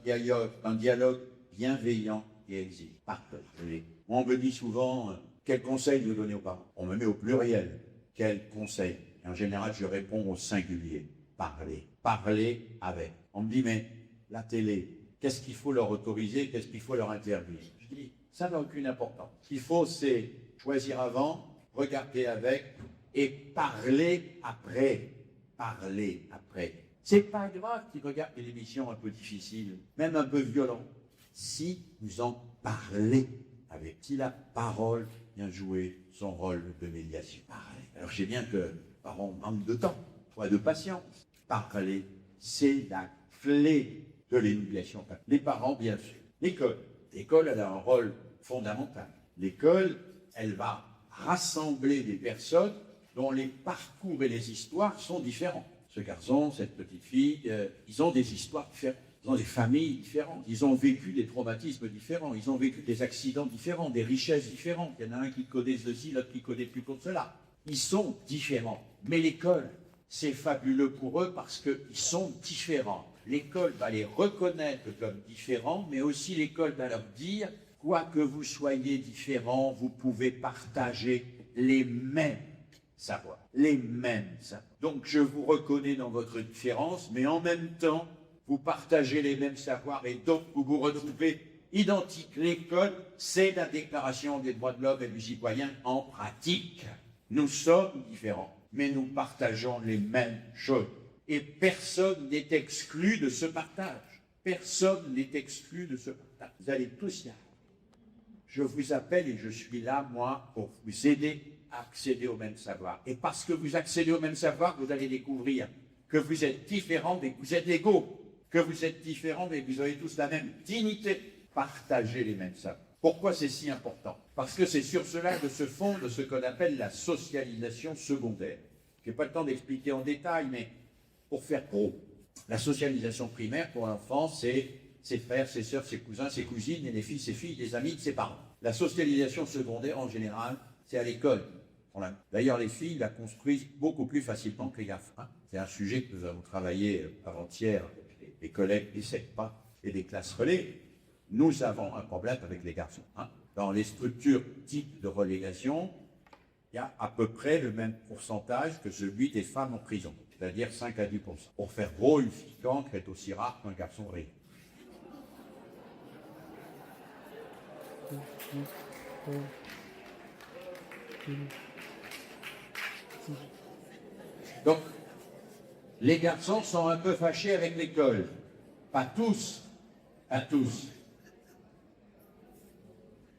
dialogue bienveillant et exigeant. Partagez. On me dit souvent, quel conseil vous donnez aux parents? On me met au pluriel. Quel conseil? Et en général, je réponds au singulier. Parlez. Parlez avec. On me dit, mais la télé, qu'est-ce qu'il faut leur autoriser? Qu'est-ce qu'il faut leur interdire? Je dis, ça n'a aucune importance. Ce qu'il faut, c'est choisir avant, regarder avec et parler après. Parler après. C'est pas grave qu'ils regardent des émissions un peu difficiles, même un peu violentes, si vous en parlez avec. Si la parole vient jouer son rôle de médiation. Parler. Alors je sais bien que les parents manquent de temps, soit de patience. Parler, c'est la clé de l'éducation. Les parents, bien sûr. L'école. L'école, elle a un rôle fondamentale. L'école, elle va rassembler des personnes dont les parcours et les histoires sont différents. Ce garçon, cette petite fille, ils ont des histoires différentes, ils ont des familles différentes, ils ont vécu des traumatismes différents, ils ont vécu des accidents différents, des richesses différentes. Il y en a un qui connaît ceci, l'autre qui connaît plutôt cela. Ils sont différents. Mais l'école, c'est fabuleux pour eux parce qu'ils sont différents. L'école va les reconnaître comme différents, mais aussi l'école va leur dire, quoi que vous soyez différents, vous pouvez partager les mêmes savoirs. Les mêmes savoirs. Donc je vous reconnais dans votre différence, mais en même temps, vous partagez les mêmes savoirs et donc vous vous retrouvez identiques. L'école, c'est la déclaration des droits de l'homme et du citoyen en pratique. Nous sommes différents, mais nous partageons les mêmes choses. Et personne n'est exclu de ce partage. Personne n'est exclu de ce partage. Vous allez tous y arriver. Je vous appelle et je suis là, moi, pour vous aider à accéder au même savoir. Et parce que vous accédez au même savoir, vous allez découvrir que vous êtes différents, mais que vous êtes égaux. Que vous êtes différents, mais que vous avez tous la même dignité. Partagez les mêmes savoirs. Pourquoi c'est si important? Parce que c'est sur cela que se fonde ce qu'on appelle la socialisation secondaire. Je n'ai pas le temps d'expliquer en détail, mais pour faire gros. La socialisation primaire pour l'enfant, c'est ses frères, ses sœurs, ses cousins, ses cousines, et les filles, ses filles, les amis de ses parents. La socialisation secondaire, en général, c'est à l'école. D'ailleurs, les filles la construisent beaucoup plus facilement que les garçons. C'est un sujet que nous avons travaillé avant-hier avec les collègues des SECPA et des classes relais. Nous avons un problème avec les garçons. Dans les structures types de relégation, il y a à peu près le même pourcentage que celui des femmes en prison, c'est-à-dire 5 à 10%. Pour faire gros, une fille cancre est aussi rare qu'un garçon vrai. Donc, les garçons sont un peu fâchés avec l'école. Pas tous, pas tous.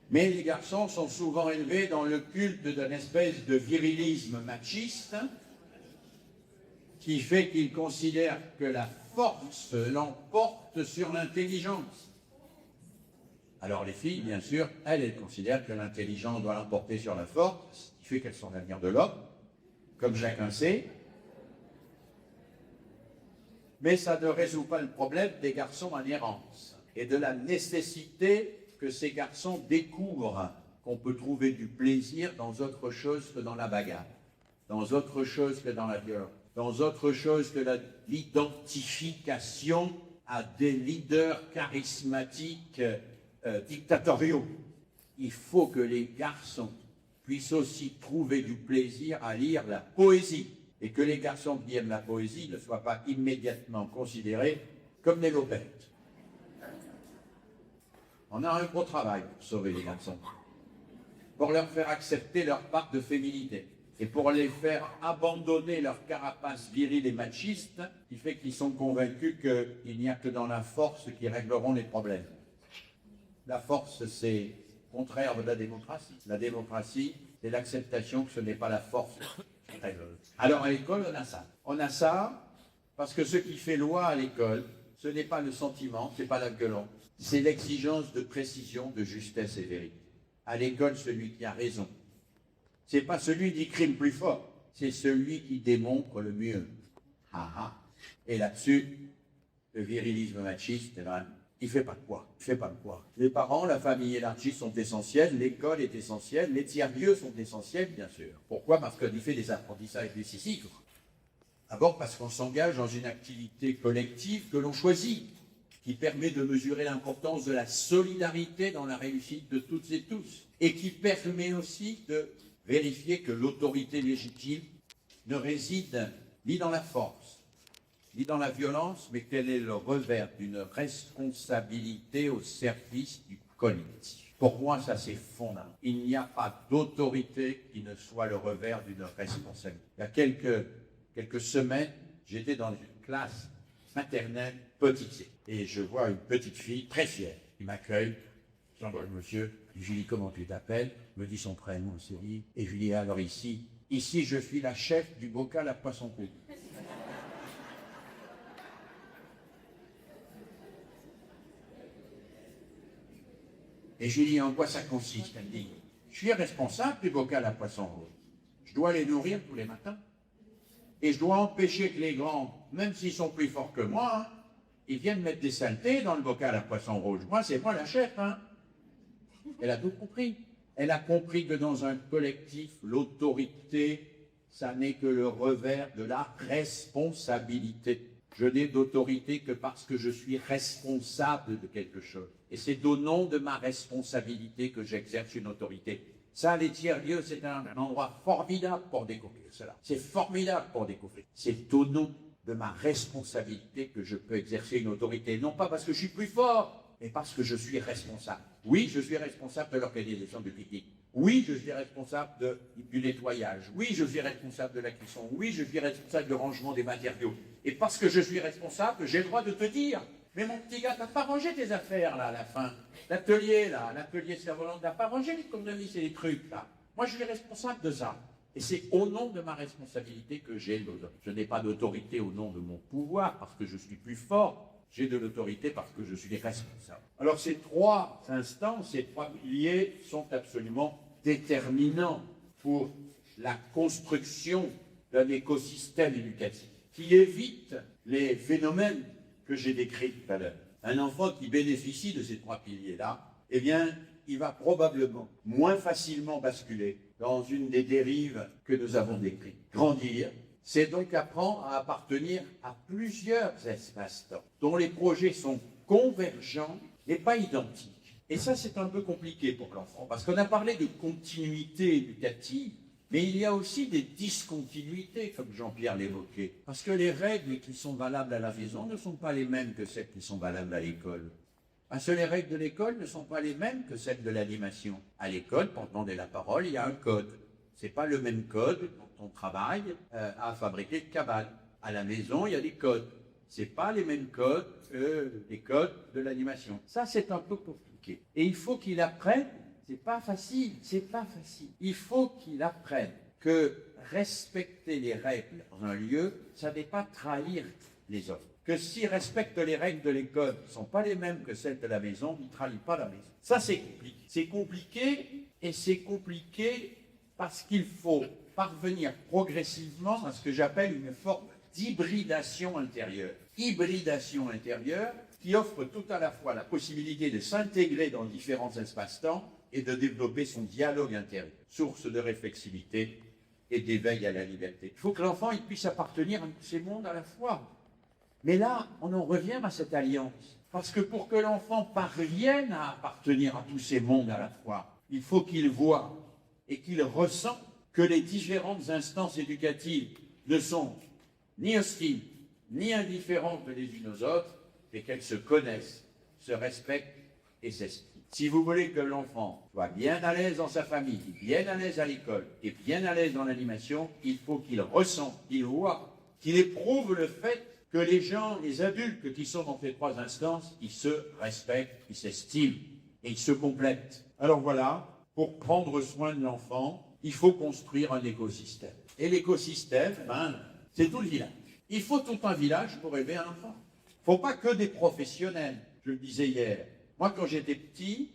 Mais les garçons sont souvent élevés dans le culte d'une espèce de virilisme machiste qui fait qu'ils considèrent que la force l'emporte sur l'intelligence. Alors les filles, bien sûr, elles considèrent que l'intelligence doit l'emporter sur la force, ce qui fait qu'elles sont l'avenir de l'homme, comme chacun sait. Mais ça ne résout pas le problème des garçons en errance et de la nécessité que ces garçons découvrent qu'on peut trouver du plaisir dans autre chose que dans la bagarre, dans autre chose que dans la violence, dans autre chose que l'identification à des leaders charismatiques dictatoriaux. Il faut que les garçons puissent aussi trouver du plaisir à lire la poésie et que les garçons qui aiment la poésie ne soient pas immédiatement considérés comme des lopettes. On a un gros travail pour sauver les garçons, pour leur faire accepter leur part de féminité et pour les faire abandonner leur carapace virile et machiste qui fait qu'ils sont convaincus qu'il n'y a que dans la force qui régleront les problèmes. La force, c'est contraire de la démocratie. La démocratie, c'est l'acceptation que ce n'est pas la force qui règle. Alors à l'école, on a ça. On a ça parce que ce qui fait loi à l'école, ce n'est pas le sentiment, ce n'est pas la violence, c'est l'exigence de précision, de justesse et vérité. À l'école, celui qui a raison, ce n'est pas celui qui crime plus fort, c'est celui qui démontre le mieux. Et là-dessus, le virilisme machiste, il ne fait pas de poids. Il fait pas de poids. Les parents, la famille élargie sont essentiels, l'école est essentielle, les tiers-lieux sont essentiels, bien sûr. Pourquoi? Parce qu'on y fait des apprentissages décisifs. D'abord parce qu'on s'engage dans une activité collective que l'on choisit, qui permet de mesurer l'importance de la solidarité dans la réussite de toutes et tous, et qui permet aussi de vérifier que l'autorité légitime ne réside ni dans la force, ni dans la violence, mais qu'elle est le revers d'une responsabilité au service du collectif. Pour moi, ça c'est fondamental. Il n'y a pas d'autorité qui ne soit le revers d'une responsabilité. Il y a quelques semaines, j'étais dans une classe maternelle petite C. Et je vois une petite fille très fière qui m'accueille. Monsieur, je lui dis comment tu t'appelles, me dit son prénom, Céline, et je lui dis alors ici je suis la chef du bocal à poisson cru. Et je lui dis, en quoi ça consiste? Elle me dit, je suis responsable du bocal à poisson rouge. Je dois les nourrir tous les matins. Et je dois empêcher que les grands, même s'ils sont plus forts que moi, hein, ils viennent mettre des saletés dans le bocal à poisson rouge. Moi, c'est moi la chef. Hein. Elle a tout compris. Elle a compris que dans un collectif, l'autorité, ça n'est que le revers de la responsabilité. Je n'ai d'autorité que parce que je suis responsable de quelque chose. Et c'est au nom de ma responsabilité que j'exerce une autorité. Ça, les tiers-lieux, c'est un endroit formidable pour découvrir cela. C'est formidable pour découvrir. C'est au nom de ma responsabilité que je peux exercer une autorité. Non pas parce que je suis plus fort, mais parce que je suis responsable. Oui, je suis responsable de l'organisation du pique-nique. Oui, je suis responsable du nettoyage. Oui, je suis responsable de la cuisson. Oui, je suis responsable du rangement des matériaux. Et parce que je suis responsable, j'ai le droit de te dire, mais mon petit gars, t'as pas rangé tes affaires, là, à la fin. L'atelier, là, l'atelier cerf-volant, t'as pas rangé les tournevis et les trucs, là. Moi, je suis responsable de ça. Et c'est au nom de ma responsabilité que j'ai l'autorité. Je n'ai pas d'autorité au nom de mon pouvoir, parce que je suis plus fort. J'ai de l'autorité parce que je suis responsable. Alors ces trois instances, ces trois piliers sont absolument déterminants pour la construction d'un écosystème éducatif qui évite les phénomènes que j'ai décrits tout à l'heure. Un enfant qui bénéficie de ces trois piliers-là, eh bien, il va probablement moins facilement basculer dans une des dérives que nous avons décrites. Grandir, c'est donc apprendre à appartenir à plusieurs espaces-temps, dont les projets sont convergents mais pas identiques. Et ça, c'est un peu compliqué pour l'enfant, parce qu'on a parlé de continuité éducative, mais il y a aussi des discontinuités, comme Jean-Pierre l'évoquait. Parce que les règles qui sont valables à la maison ne sont pas les mêmes que celles qui sont valables à l'école. Parce que les règles de l'école ne sont pas les mêmes que celles de l'animation. À l'école, pour demander la parole, il y a un code. Ce n'est pas le même code quand on travaille à fabriquer de cabane. À la maison, il y a des codes. Ce n'est pas les mêmes codes que les codes de l'animation. Ça, c'est un peu compliqué. Et il faut qu'il apprenne, c'est pas facile. Il faut qu'il apprenne que respecter les règles dans un lieu, ça n'est pas trahir les autres. Que s'il respecte les règles de l'école ne sont pas les mêmes que celles de la maison, il ne trahit pas la maison. Ça, c'est compliqué. C'est compliqué, et c'est compliqué parce qu'il faut parvenir progressivement à ce que j'appelle une forme d'hybridation intérieure. Hybridation intérieure qui offre tout à la fois la possibilité de s'intégrer dans différents espaces-temps et de développer son dialogue intérieur, source de réflexivité et d'éveil à la liberté. Il faut que l'enfant il puisse appartenir à tous ces mondes à la fois. Mais là, on en revient à cette alliance. Parce que pour que l'enfant parvienne à appartenir à tous ces mondes à la fois, il faut qu'il voit et qu'il ressent que les différentes instances éducatives ne sont ni hostiles, ni indifférentes les unes aux autres, et qu'elles se connaissent, se respectent et s'estiment. Si vous voulez que l'enfant soit bien à l'aise dans sa famille, bien à l'aise à l'école et bien à l'aise dans l'animation, il faut qu'il ressente, qu'il voit, qu'il éprouve le fait que les gens, les adultes qui sont dans ces trois instances, ils se respectent, ils s'estiment et ils se complètent. Alors voilà, pour prendre soin de l'enfant, il faut construire un écosystème. Et l'écosystème, c'est tout le village. Il faut tout un village pour élever un enfant. Il ne faut pas que des professionnels, je le disais hier. Moi, quand j'étais petit,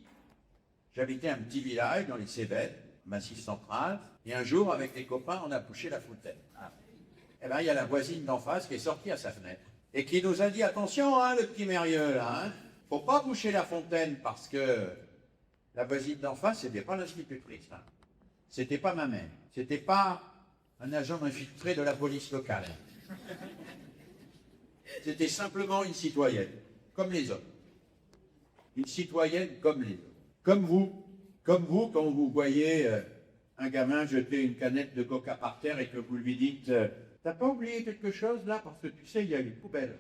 j'habitais un petit village dans les Cévennes, Massif Central, et un jour, avec les copains, on a bouché la fontaine. Eh bien, il y a la voisine d'en face qui est sortie à sa fenêtre et qui nous a dit, attention, le petit Mérieux, là, faut pas boucher la fontaine parce que la voisine d'en face, c'était pas l'institutrice, c'était pas ma mère, c'était pas un agent infiltré de la police locale. C'était simplement une citoyenne, comme les autres. Une citoyenne comme les autres. Comme vous, quand vous voyez un gamin jeter une canette de coca par terre et que vous lui dites t'as pas oublié quelque chose là? Parce que tu sais, il y a une poubelle.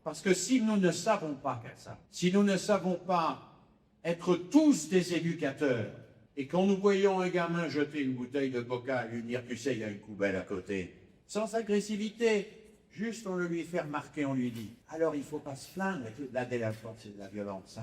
Parce que si nous ne savons pas faire ça, si nous ne savons pas être tous des éducateurs, et quand nous voyons un gamin jeter une bouteille de coca et lui dire tu sais, il y a une poubelle à côté, sans agressivité, juste on le lui fait remarquer, on lui dit alors il ne faut pas se plaindre, la délinquance c'est de la violence,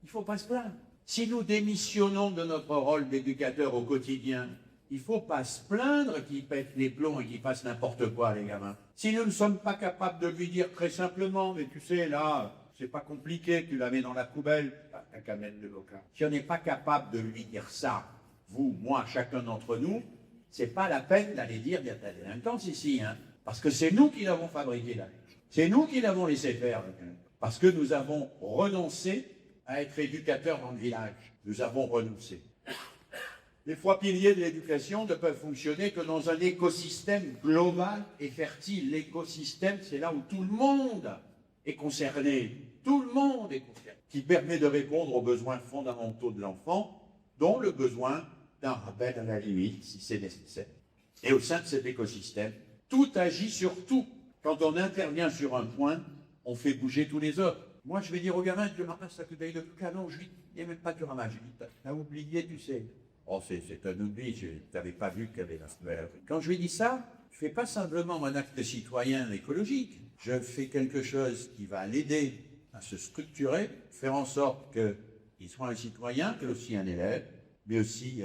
il ne faut pas se plaindre. Si nous démissionnons de notre rôle d'éducateur au quotidien, il ne faut pas se plaindre qu'ils pètent les plombs et qu'ils fassent n'importe quoi, les gamins. Si nous ne sommes pas capables de lui dire très simplement, mais tu sais, là, c'est pas compliqué, tu la mets dans la poubelle, t'as qu'à mettre de l'eau. Si on n'est pas capable de lui dire ça, vous, moi, chacun d'entre nous, c'est pas la peine d'aller dire, il y a de la délinquance ici, hein, parce que c'est nous qui l'avons fabriqué là. C'est nous qui l'avons laissé faire, parce que nous avons renoncé à être éducateurs dans le village. Nous avons renoncé. Les 3 piliers de l'éducation ne peuvent fonctionner que dans un écosystème global et fertile. L'écosystème, c'est là où tout le monde est concerné. Tout le monde est concerné. Qui permet de répondre aux besoins fondamentaux de l'enfant, dont le besoin d'un rappel à la limite, si c'est nécessaire. Et au sein de cet écosystème, tout agit sur tout. Quand on intervient sur un point, on fait bouger tous les autres. Moi, je vais dire au gamin, je ramasse ta bouteille de canon, je lui dis, il n'y a même pas de ramasse. Je lui dis, t'as oublié, tu sais. Oh, c'est un oubli, je n'avais pas vu qu'il y avait la semaine. Quand je lui dis ça, je ne fais pas simplement mon acte citoyen écologique. Je fais quelque chose qui va l'aider à se structurer, faire en sorte qu'il soit un citoyen, que aussi un élève, mais aussi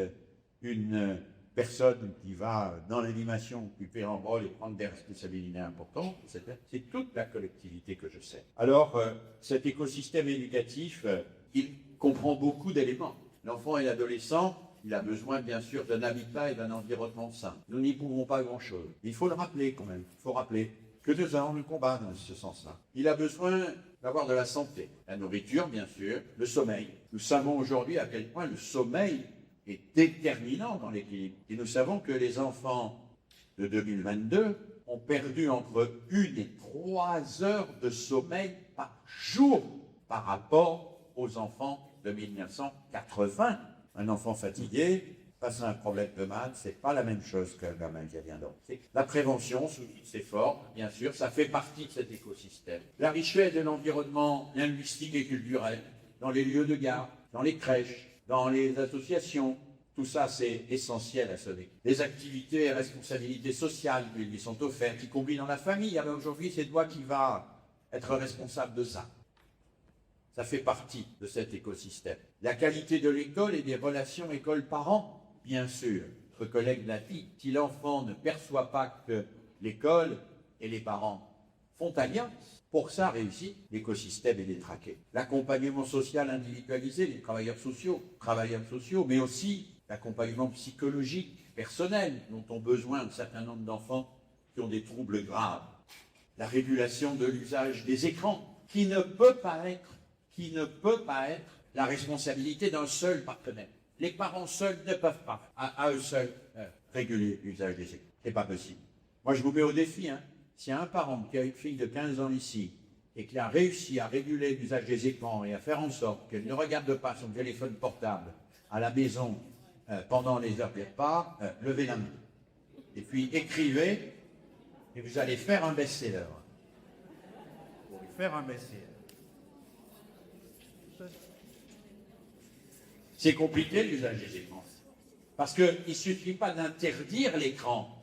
une personne qui va, dans l'animation, occuper un rôle et prendre des responsabilités importantes. C'est toute la collectivité que je sais. Alors, cet écosystème éducatif, il comprend beaucoup d'éléments. L'enfant et l'adolescent, il a besoin, bien sûr, d'un habitat et d'un environnement sain. Nous n'y pouvons pas grand-chose. Il faut le rappeler, quand même. Il faut rappeler que nous avons le combat dans ce sens-là. Il a besoin d'avoir de la santé. La nourriture, bien sûr. Le sommeil. Nous savons aujourd'hui à quel point le sommeil est déterminant dans l'équilibre. Et nous savons que les enfants de 2022 ont perdu entre 1 et 3 heures de sommeil par jour par rapport aux enfants de 1980. Un enfant fatigué, face à un problème de maths, c'est pas la même chose qu'un gamin qui a bien dormi. La prévention, sous toutes ses formes, bien sûr, ça fait partie de cet écosystème. La richesse de l'environnement linguistique et culturel, dans les lieux de garde, dans les crèches, dans les associations, tout ça c'est essentiel à ce vécu. Les activités et responsabilités sociales qui lui sont offertes, y compris dans la famille. Alors aujourd'hui, c'est toi qui vas être responsable de ça. Ça fait partie de cet écosystème. La qualité de l'école et des relations école-parents, bien sûr. Notre collègue l'a dit, si l'enfant ne perçoit pas que l'école et les parents font alliance pour sa réussite, l'écosystème est détraqué. L'accompagnement social individualisé, les travailleurs sociaux, mais aussi l'accompagnement psychologique, personnel, dont ont besoin un certain nombre d'enfants qui ont des troubles graves. La régulation de l'usage des écrans, qui ne peut pas être la responsabilité d'un seul partenaire. Les parents seuls ne peuvent pas, à eux seuls, réguler l'usage des écrans. C'est pas possible. Moi, je vous mets au défi, hein. S'il y a un parent qui a une fille de 15 ans ici, et qui a réussi à réguler l'usage des écrans et à faire en sorte qu'elle ne regarde pas son téléphone portable à la maison pendant les heures de repas, levez la main. Et puis écrivez, et vous allez faire un best-seller. Pour faire un best-seller. C'est compliqué l'usage des écrans. Parce qu'il ne suffit pas d'interdire l'écran.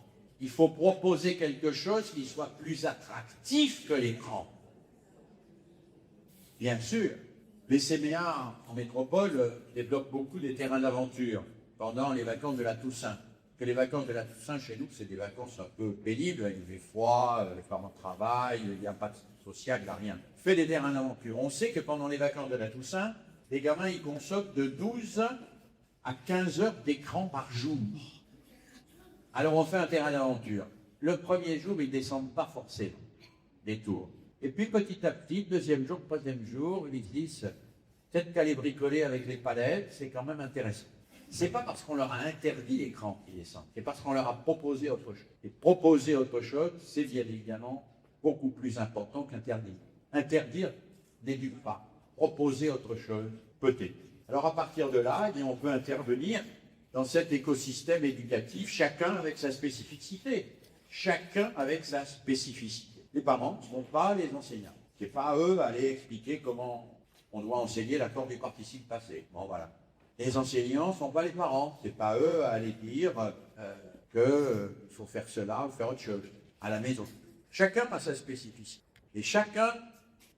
Il faut proposer quelque chose qui soit plus attractif que l'écran. Bien sûr, les CMA en métropole développent beaucoup des terrains d'aventure pendant les vacances de la Toussaint. Que les vacances de la Toussaint, chez nous, c'est des vacances un peu pénibles, il fait froid, les parents travaillent, il n'y a pas de social, il n'y a rien. Fait des terrains d'aventure. On sait que pendant les vacances de la Toussaint, les gamins, ils consomment de 12 à 15 heures d'écran par jour. Alors on fait un terrain d'aventure. Le premier jour, ils ne descendent pas forcément des tours. Et puis petit à petit, deuxième jour, troisième jour, ils disent, peut-être qu'aller bricoler avec les palettes, c'est quand même intéressant. C'est pas parce qu'on leur a interdit l'écran qu'ils descendent, c'est parce qu'on leur a proposé autre chose. Et proposer autre chose, c'est bien évidemment beaucoup plus important qu'interdire. Interdire n'éduque pas. Proposer autre chose, peut-être. Alors à partir de là, eh bien, on peut intervenir dans cet écosystème éducatif, chacun avec sa spécificité. Chacun avec sa spécificité. Les parents ne sont pas les enseignants. C'est pas à eux d'aller expliquer comment on doit enseigner la forme du participe passé. Bon, voilà. Les enseignants ne sont pas les parents. C'est pas à eux à aller dire qu'il faut faire cela ou faire autre chose à la maison. Chacun a sa spécificité. Et chacun,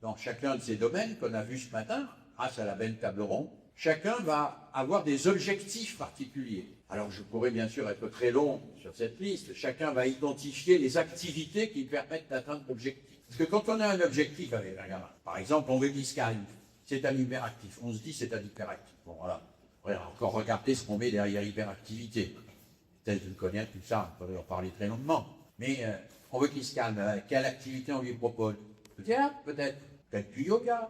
dans chacun de ces domaines qu'on a vu ce matin, grâce à la belle table ronde, chacun va avoir des objectifs particuliers. Alors je pourrais bien sûr être très long sur cette liste. Chacun va identifier les activités qui permettent d'atteindre l'objectif. Parce que quand on a un objectif avec un gamin, par exemple, on veut qu'il se calme, c'est un hyperactif. On se dit c'est un hyperactif. Bon, voilà. On va encore regarder ce qu'on met derrière hyperactivité. Peut-être de connaître tout ça, on pourrait en parler très longuement. Mais on veut qu'il se calme. Quelle activité on lui propose? Peut-être, peut-être du yoga,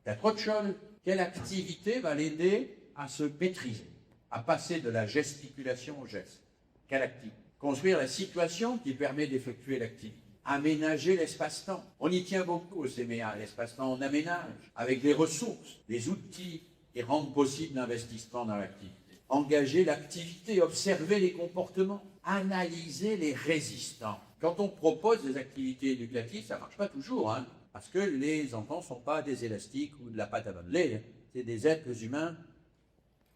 peut-être autre chose. Quelle activité va l'aider à se maîtriser, à passer de la gesticulation au geste? Quelle activité? Construire la situation qui permet d'effectuer l'activité. Aménager l'espace-temps. On y tient beaucoup au CMA, l'espace-temps, on aménage avec les ressources, les outils qui rendent possible l'investissement dans l'activité. Engager l'activité, observer les comportements, analyser les résistants. Quand on propose des activités éducatives, ça ne marche pas toujours, hein, parce que les enfants ne sont pas des élastiques ou de la pâte à modeler, hein. C'est des êtres humains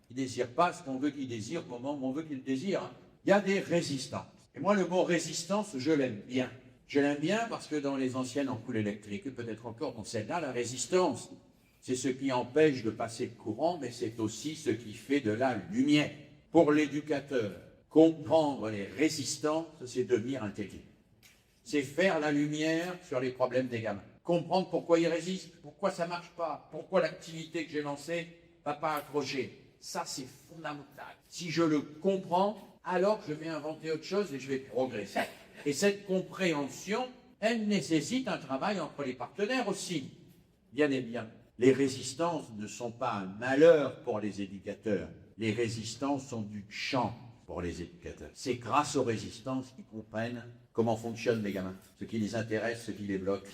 qui ne désirent pas ce qu'on veut qu'ils désirent, comment on veut qu'ils le désirent. Hein. Il y a des résistances. Et moi, le mot résistance, je l'aime bien. Je l'aime bien parce que dans les anciennes ampoules électriques, peut-être encore dans celle-là, la résistance, c'est ce qui empêche de passer le courant, mais c'est aussi ce qui fait de la lumière. Pour l'éducateur, comprendre les résistances, c'est devenir intelligent. C'est faire la lumière sur les problèmes des gamins. Comprendre pourquoi ils résistent, pourquoi ça ne marche pas, pourquoi l'activité que j'ai lancée ne va pas accrocher. Ça, c'est fondamental. Si je le comprends, alors je vais inventer autre chose et je vais progresser. Et cette compréhension, elle nécessite un travail entre les partenaires aussi. Bien et bien. Les résistances ne sont pas un malheur pour les éducateurs. Les résistances sont du champ pour les éducateurs. C'est grâce aux résistances qu'ils comprennent comment fonctionnent les gamins, ce qui les intéresse, ce qui les bloque,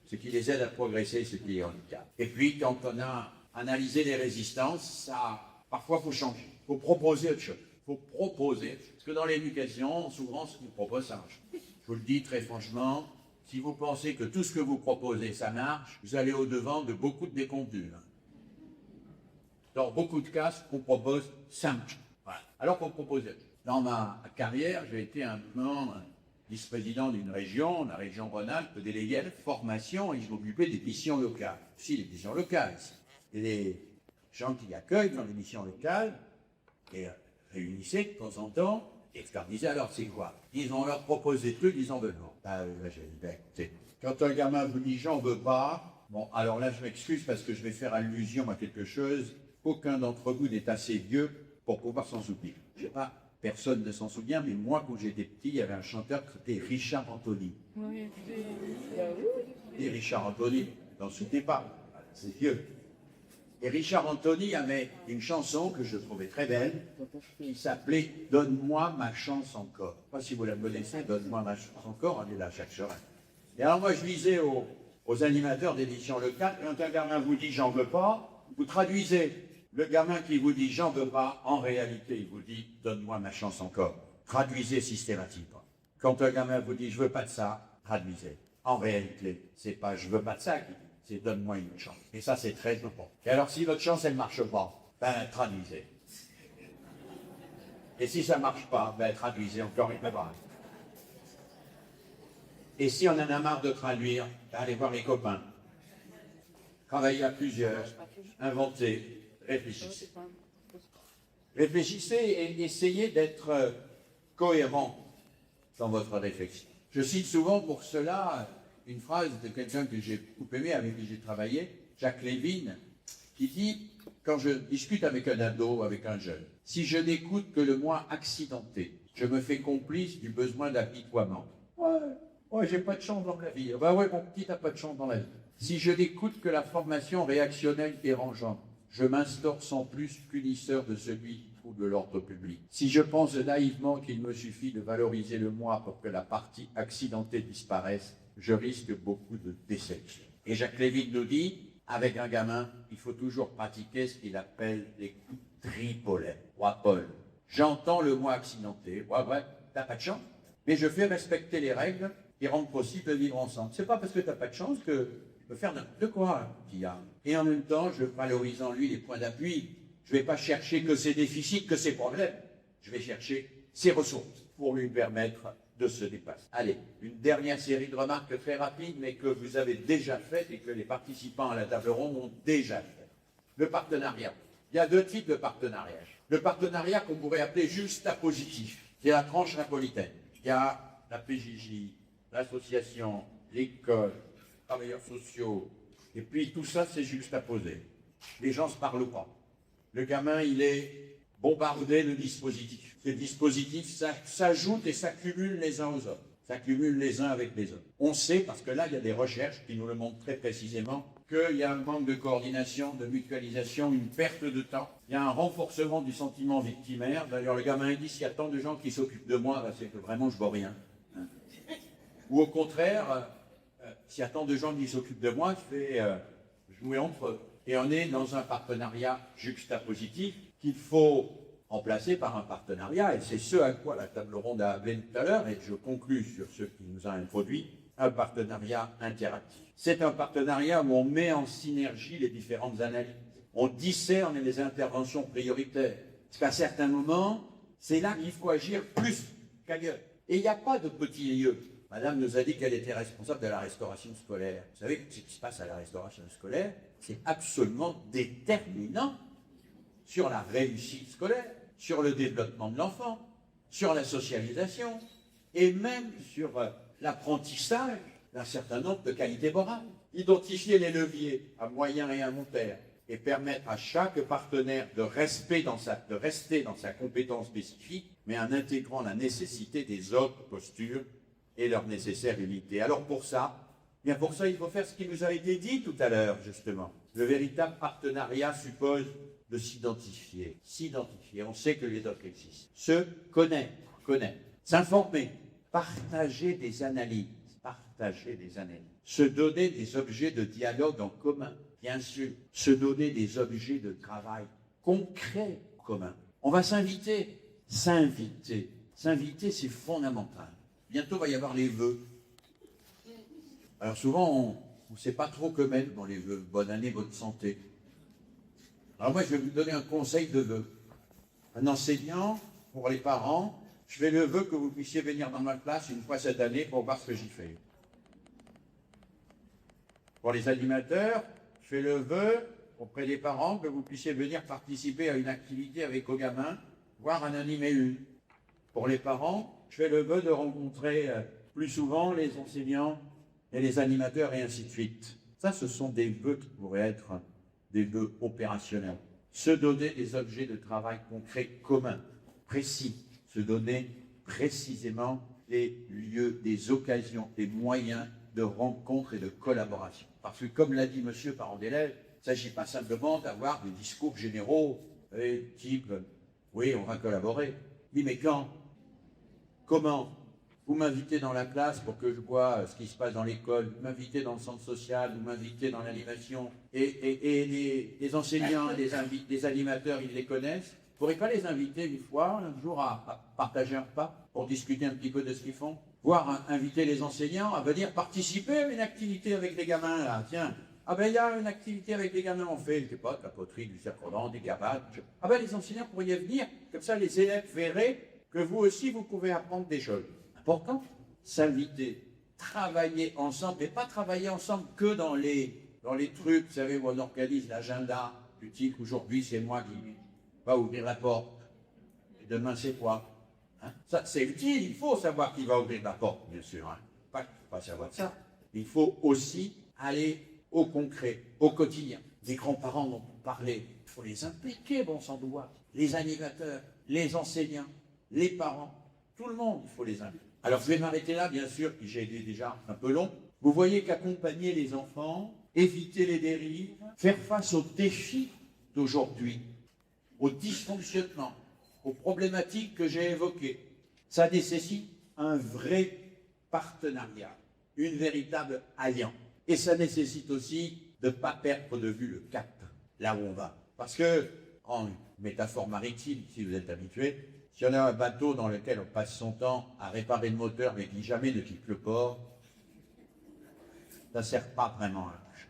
ce qui les aide à progresser, ce qui les handicape. Et puis, quand on a analysé les résistances, ça, parfois, il faut changer. Il faut proposer autre chose. Il faut proposer. Parce que dans l'éducation, souvent, ce qu'on propose, ça marche. Je vous le dis très franchement, si vous pensez que tout ce que vous proposez, ça marche, vous allez au-devant de beaucoup de déconvenus. Dans beaucoup de cas, ce qu'on propose, ça marche. Voilà. Alors qu'on propose. Dans ma carrière, j'ai été un moment vice-président d'une région, la région Rhône-Alpes, délégué à la formation, et je m'occupais des missions locales. Aussi les missions locales. Et les gens qui accueillent dans les missions locales, et réunissaient de temps en temps, et je leur disais, alors c'est quoi? Ils ont leur proposé des trucs, ils en veulent pas. J'ai dit, ben, écoutez, quand un gamin vous dit j'en veux pas, bon, alors là je m'excuse parce que je vais faire allusion à quelque chose, aucun d'entre vous n'est assez vieux pour pouvoir s'en souvenir. Je sais pas, personne ne s'en souvient, mais moi quand j'étais petit, il y avait un chanteur qui s'appelait Richard Anthony. Et Richard Anthony, vous n'en souvenez pas, c'est vieux. Et Richard Anthony avait une chanson que je trouvais très belle, qui s'appelait « Donne-moi ma chance encore ». Je ne sais pas si vous la connaissez, « Donne-moi ma chance encore », elle est là chaque semaine. Et alors moi je disais aux animateurs d'émissions locales, quand un gamin vous dit « j'en veux pas », vous traduisez. Le gamin qui vous dit « j'en veux pas », en réalité il vous dit « donne-moi ma chance encore ». Traduisez systématiquement. Quand un gamin vous dit « je veux pas de ça », traduisez. En réalité, c'est pas « je veux pas de ça » qui dit. C'est donne-moi une chance. Et ça, c'est très important. Et alors, si votre chance, elle ne marche pas, ben, traduisez. Et si ça ne marche pas, ben, traduisez encore une fois. Et si on en a marre de traduire, ben, allez voir les copains. Travaillez à plusieurs, inventez, réfléchissez. Réfléchissez et essayez d'être cohérent dans votre réflexion. Je cite souvent pour cela une phrase de quelqu'un que j'ai beaucoup aimé, avec qui j'ai travaillé, Jacques Lévin, qui dit, quand je discute avec un ado, avec un jeune, si je n'écoute que le moi accidenté, je me fais complice du besoin d'apitoiement. Ouais, j'ai pas de chance dans la vie. Ben ouais, mon petit, t'as pas de chance dans la vie. Si je n'écoute que la formation réactionnelle dérangeante, je m'instaure sans plus punisseur de celui qui trouble l'ordre public. Si je pense naïvement qu'il me suffit de valoriser le moi pour que la partie accidentée disparaisse, je risque beaucoup de déception. Et Jacques Lévin nous dit, avec un gamin, il faut toujours pratiquer ce qu'il appelle les coups tripolets. Roi Paul, j'entends le moi accidenté. Ouais, t'as pas de chance. Mais je fais respecter les règles qui rendent possible de vivre ensemble. C'est pas parce que t'as pas de chance que tu peux faire n'importe quoi, qu'il y a. Et en même temps, je valorise en lui les points d'appui. Je vais pas chercher que ses déficits, que ses problèmes. Je vais chercher ses ressources pour lui permettre de se dépasser. Allez, une dernière série de remarques très rapides, mais que vous avez déjà faites et que les participants à la table ronde ont déjà fait. Le partenariat. Il y a deux types de partenariat. Le partenariat qu'on pourrait appeler juste à positif, c'est la tranche napolitaine. Il y a la PJJ, l'association, l'école, travailleurs sociaux. Et puis tout ça, c'est juxtaposé. Les gens ne se parlent pas. Le gamin, il est bombardé de dispositifs. Ces dispositifs s'ajoutent et s'accumulent les uns aux autres. S'accumulent les uns avec les autres. On sait, parce que là, il y a des recherches qui nous le montrent très précisément, qu'il y a un manque de coordination, de mutualisation, une perte de temps. Il y a un renforcement du sentiment victimaire. D'ailleurs, le gamin dit, s'il y a tant de gens qui s'occupent de moi, ben, c'est que vraiment, je ne vois rien. Hein. Ou au contraire, s'il y a tant de gens qui s'occupent de moi, je fais jouer entre eux. Et on est dans un partenariat juxtapositif qu'il faut remplacer par un partenariat. Et c'est ce à quoi la table ronde a appelé tout à l'heure, et je conclus sur ce qui nous a introduit, un partenariat interactif. C'est un partenariat où on met en synergie les différentes analyses. On discerne les interventions prioritaires. Parce qu'à certains moments, c'est là qu'il faut agir plus qu'ailleurs. Et il n'y a pas de petit lieu. Madame nous a dit qu'elle était responsable de la restauration scolaire. Vous savez ce qui se passe à la restauration scolaire, c'est absolument déterminant sur la réussite scolaire, sur le développement de l'enfant, sur la socialisation et même sur l'apprentissage d'un certain nombre de qualités morales. Identifier les leviers à moyen et à long terme et permettre à chaque partenaire de rester dans sa compétence spécifique, mais en intégrant la nécessité des autres postures et leur nécessaire unité. Alors pour ça, il faut faire ce qui nous a été dit tout à l'heure, justement. Le véritable partenariat suppose de s'identifier. S'identifier, on sait que les autres existent. Se connaître, s'informer, partager des analyses, se donner des objets de dialogue en commun, bien sûr, se donner des objets de travail concrets communs. On va s'inviter. S'inviter, c'est fondamental. Bientôt, il va y avoir les vœux. Alors souvent, on ne sait pas trop que mettre dans les vœux. Bonne année, bonne santé. Alors moi, je vais vous donner un conseil de vœux. Un enseignant, pour les parents, je fais le vœu que vous puissiez venir dans ma classe une fois cette année pour voir ce que j'y fais. Pour les animateurs, je fais le vœu auprès des parents que vous puissiez venir participer à une activité avec vos gamins, voire en animer une. Pour les parents, je fais le vœu de rencontrer plus souvent les enseignants et les animateurs et ainsi de suite. Ça, ce sont des vœux qui pourraient être des vœux opérationnels. Se donner des objets de travail concrets communs, précis. Se donner précisément des lieux, des occasions, des moyens de rencontre et de collaboration. Parce que, comme l'a dit monsieur parent d'élève, il ne s'agit pas simplement d'avoir des discours généraux, type « oui, on va collaborer ». Oui, mais quand? Comment? Vous m'invitez dans la classe pour que je vois ce qui se passe dans l'école, vous m'invitez dans le centre social, vous m'invitez dans l'animation, et les enseignants, les animateurs, ils les connaissent. Vous ne pourrez pas les inviter une fois, un jour, à partager un repas pour discuter un petit peu de ce qu'ils font, voire inviter les enseignants à venir participer à une activité avec les gamins, là. Tiens, ah ben il y a une activité avec les gamins, on fait, je sais pas, de la poterie, du cerf-volant, des gavanes. Ah ben les enseignants pourraient venir, comme ça les élèves verraient que vous aussi, vous pouvez apprendre des choses. Important, s'inviter, travailler ensemble, mais pas travailler ensemble que dans les trucs, vous savez, où on organise l'agenda du type, aujourd'hui c'est moi qui va ouvrir la porte, et demain c'est quoi, hein? Ça c'est utile, il faut savoir qui va ouvrir la porte, bien sûr, hein. Pas savoir ça. Il faut aussi aller au concret, au quotidien. Les grands-parents dont on parlait, il faut les impliquer, bon sang de loi. Les animateurs, les enseignants, les parents, tout le monde, il faut les impliquer. Alors je vais m'arrêter là, bien sûr, puis j'ai été déjà un peu long. Vous voyez qu'accompagner les enfants, éviter les dérives, faire face aux défis d'aujourd'hui, aux dysfonctionnements, aux problématiques que j'ai évoquées, ça nécessite un vrai partenariat, une véritable alliance. Et ça nécessite aussi de ne pas perdre de vue le cap, là où on va. Parce que, en métaphore maritime, si vous êtes habitué, si on a un bateau dans lequel on passe son temps à réparer le moteur mais qui jamais ne quitte le port, ça ne sert pas vraiment à rien.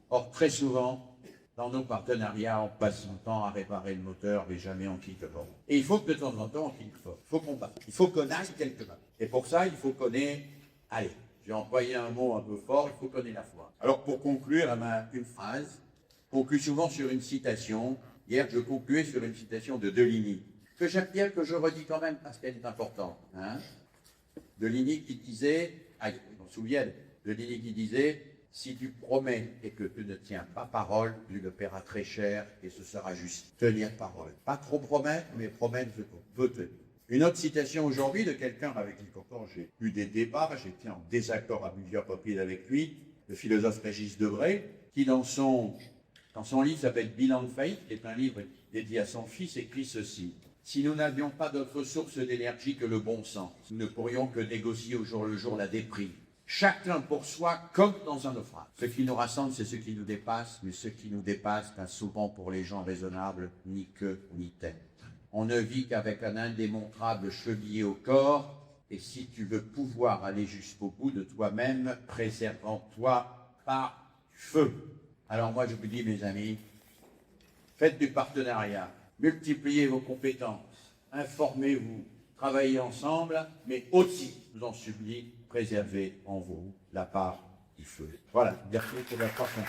Or, très souvent, dans nos partenariats, on passe son temps à réparer le moteur mais jamais on quitte le port. Et il faut que de temps en temps on quitte le port. Il faut qu'on batte. Il faut qu'on aille quelque part. Et pour ça, il faut qu'on ait... Allez, j'ai employé un mot un peu fort, il faut qu'on ait la foi. Alors pour conclure, une phrase, je conclue souvent sur une citation. Hier, je concluais sur une citation de Deligny, que j'aime bien, que je redis quand même parce qu'elle est importante. Hein, Deligny qui disait, on se souvient, Denis qui disait, si tu promets et que tu ne tiens pas parole, tu le paieras très cher et ce sera juste. Tenir parole. Pas trop promettre, mais promettre ce qu'on peut tenir. Une autre citation aujourd'hui de quelqu'un avec qui pourtant j'ai eu des débats, j'étais en désaccord à plusieurs reprises avec lui, le philosophe Régis Debray, qui dans son livre s'appelle Bilan de faillite, qui est un livre dédié à son fils, écrit ceci. Si nous n'avions pas d'autre source d'énergie que le bon sens, nous ne pourrions que négocier au jour le jour la déprime. Chacun pour soi, comme dans un naufrage. Ce qui nous rassemble, c'est ce qui nous dépasse, mais ce qui nous dépasse n'a souvent pour les gens raisonnables ni queue ni tête. On ne vit qu'avec un indémontrable chevillé au corps, et si tu veux pouvoir aller jusqu'au bout de toi-même, préservant-toi par du feu. Alors moi je vous dis, mes amis, faites du partenariat, multipliez vos compétences, informez-vous, travaillez ensemble, mais aussi, je vous en supplie, préservez en vous la part du feu. Voilà, merci pour la attention.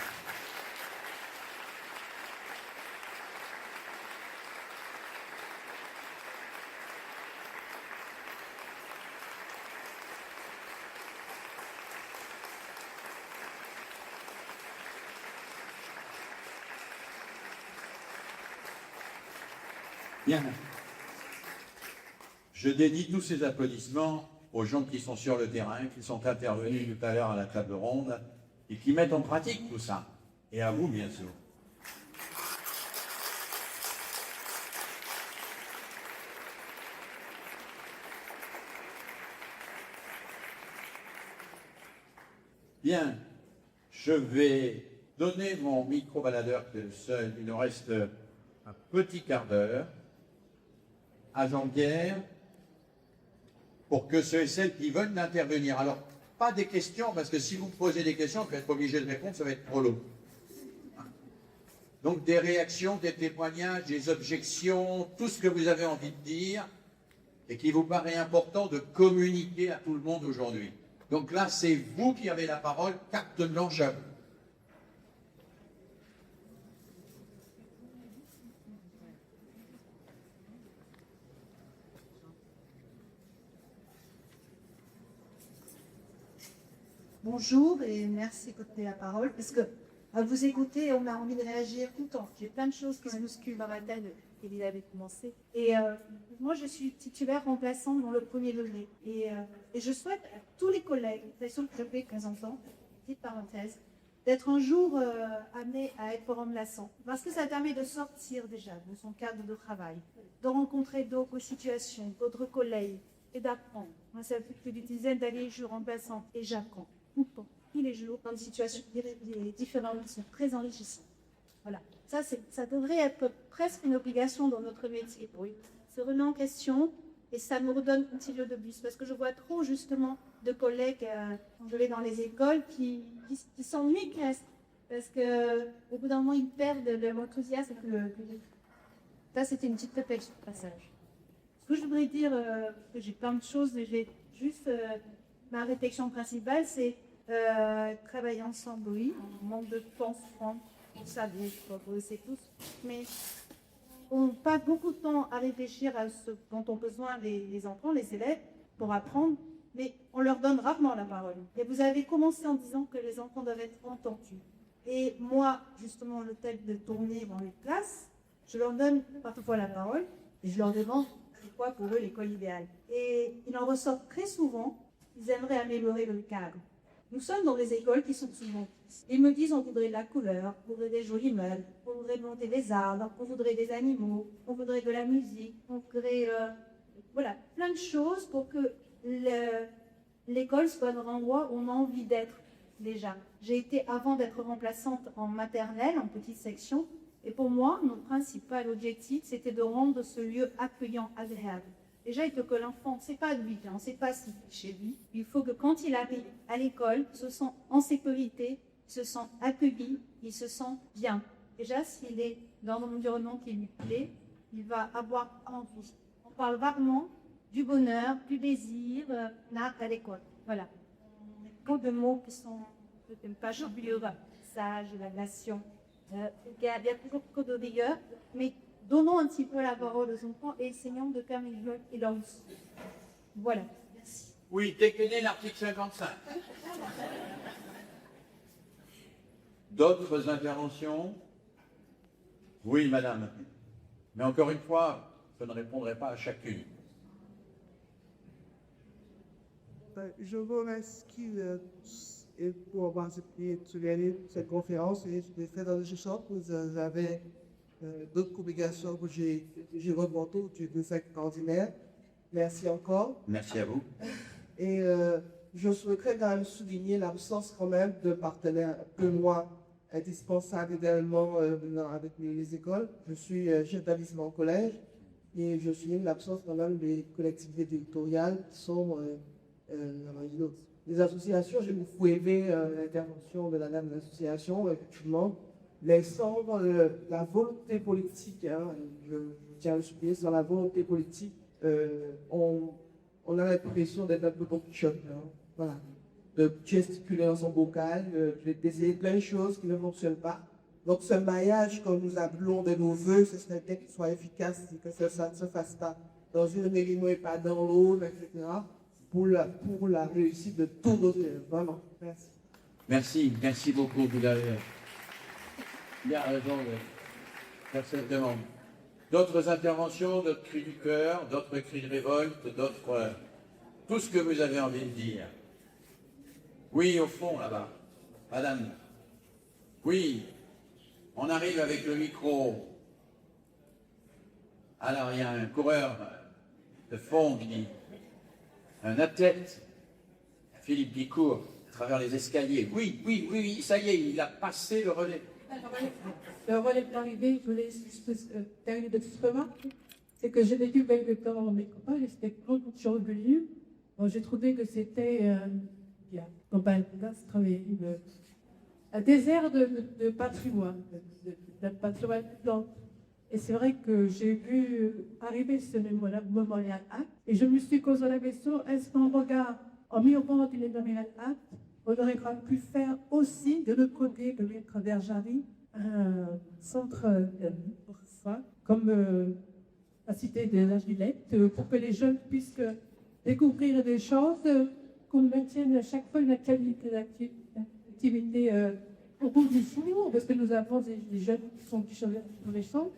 Bien. Je dédie tous ces applaudissements aux gens qui sont sur le terrain, qui sont intervenus tout à l'heure à la table ronde et qui mettent en pratique tout ça. Et à vous, bien sûr. Bien. Je vais donner mon micro-baladeur, qui est le seul. Il nous reste un petit quart d'heure à Jean-Pierre pour que ceux et celles qui veulent intervenir. Alors, pas des questions, parce que si vous posez des questions, vous êtes obligé de répondre, ça va être trop long. Donc, des réactions, des témoignages, des objections, tout ce que vous avez envie de dire et qui vous paraît important de communiquer à tout le monde aujourd'hui. Donc là, c'est vous qui avez la parole, carte blanche à vous. Bonjour et merci d'écouter la parole, parce que à vous écouter, on a envie de réagir tout le temps. J'ai plein de choses qui se bousculent dans ma tête, et il avait commencé. Et moi, je suis titulaire remplaçante dans le premier degré. Et je souhaite à tous les collègues, l'impression que je fais 15 ans, petite parenthèse, d'être un jour amené à être remplaçant. Parce que ça permet de sortir déjà de son cadre de travail, de rencontrer d'autres situations, d'autres collègues, et d'apprendre. Moi, ça fait plus d'une dizaine d'années que je suis remplaçante et j'apprends tout le temps, tous les jours, dans des situations différentes qui sont très enrichissantes. Voilà. Ça devrait être presque une obligation dans notre métier. Oui. Se remet en question et ça me redonne un petit lieu de bus. Parce que je vois trop, justement, de collègues, quand je vais dans les écoles, qui s'ennuient presque. Parce qu'au bout d'un moment, ils perdent leur enthousiasme. Ça, c'était une petite réflexion de passage. Ce que je voudrais dire, que j'ai plein de choses, j'ai juste ma réflexion principale, c'est travailler ensemble, oui, on manque de temps souvent, vous savez, vous le savez tous, mais on passe beaucoup de temps à réfléchir à ce dont ont besoin les enfants, les élèves, pour apprendre, mais on leur donne rarement la parole. Et vous avez commencé en disant que les enfants doivent être entendus. Et moi, justement, le tel de tourner dans les classes, je leur donne parfois la parole, et je leur demande c'est quoi pour eux l'école idéale. Et il en ressort très souvent, ils aimeraient améliorer le cadre. Nous sommes dans des écoles qui sont souvent. Ils me disent on voudrait de la couleur, on voudrait des jolis meubles, on voudrait monter des arbres, on voudrait des animaux, on voudrait de la musique, on voudrait voilà, plein de choses pour que l'école soit un endroit où on a envie d'être déjà. J'ai été, avant d'être remplaçante en maternelle, en petite section, et pour moi, mon principal objectif, c'était de rendre ce lieu accueillant, agréable. Déjà, il faut que l'enfant, c'est pas lui, on ne sait pas si c'est chez lui. Il faut que quand il arrive à l'école, il se sent en sécurité, il se sent accueilli, il se sent bien. Déjà, s'il est dans un environnement qui lui plaît, il va avoir envie. On parle vaguement du bonheur, du désir, à l'école. Voilà. Beaucoup de mots qui sont peut-être pas oubliés, sage, la nation. Il y a toujours beaucoup de rigueur, mais donnons un petit peu la parole aux enfants et essayons de faire une joie et leur Voilà. Merci. Oui, déclinez l'article 55. D'autres interventions? Oui, madame. Mais encore une fois, je ne répondrai pas à chacune. Je vous remercie pour avoir accepté de gagner cette conférence et je l'ai fait dans le sens que vous avez d'autres publications que j'ai remontées du fait ordinaire. Merci encore. Merci à vous. Et je souhaiterais quand même souligner l'absence quand même de partenaires un peu moins indispensables également avec les écoles. Je suis chef d'établissement au collège et je souligne l'absence quand même des collectivités territoriales qui sont les associations. J'ai beaucoup aimé l'intervention de la dame de l'association, effectivement, laissant la volonté politique, hein, je tiens à le souligner, sur la volonté politique, on a l'impression d'être un peu Don Quichotte, hein, voilà, de gesticuler dans son bocal, d'essayer plein de choses qui ne fonctionnent pas. Donc ce maillage, comme nous appelons de nos voeux, ce serait peut-être qu'il soit efficace, que ça ne se fasse pas dans une mérino et pas dans l'autre, etc., pour la réussite de tous nos élèves. Vraiment, merci. Merci beaucoup. Vous avez bien raison de faire cette demande. D'autres interventions, d'autres cris du cœur, d'autres cris de révolte, d'autres... tout ce que vous avez envie de dire. Oui, au fond, là-bas. Madame. Oui, on arrive avec le micro. Alors, il y a un coureur de fond qui dit, un athlète, Philippe qui court à travers les escaliers. Oui, ça y est, il a passé le relais. Le relais d'arrivée, je voulais terminer de petite remarque, c'est que j'ai vécu quelque temps en métropole et c'était quand je suis revenue, j'ai trouvé que c'était un désert de patrimoine, de patrimoine. Et c'est vrai que j'ai vu arriver ce Memorial Act et je me suis posé la question, est-ce qu'en regard, en miroir du Memorial Act, on aurait pu faire aussi de l'autre côté de Maître Verjari un centre pour ça, comme la cité de la Gillette, pour que les jeunes puissent découvrir des choses, qu'on maintienne à chaque fois une activité au bout du jour, parce que nous avons des jeunes qui sont adolescents,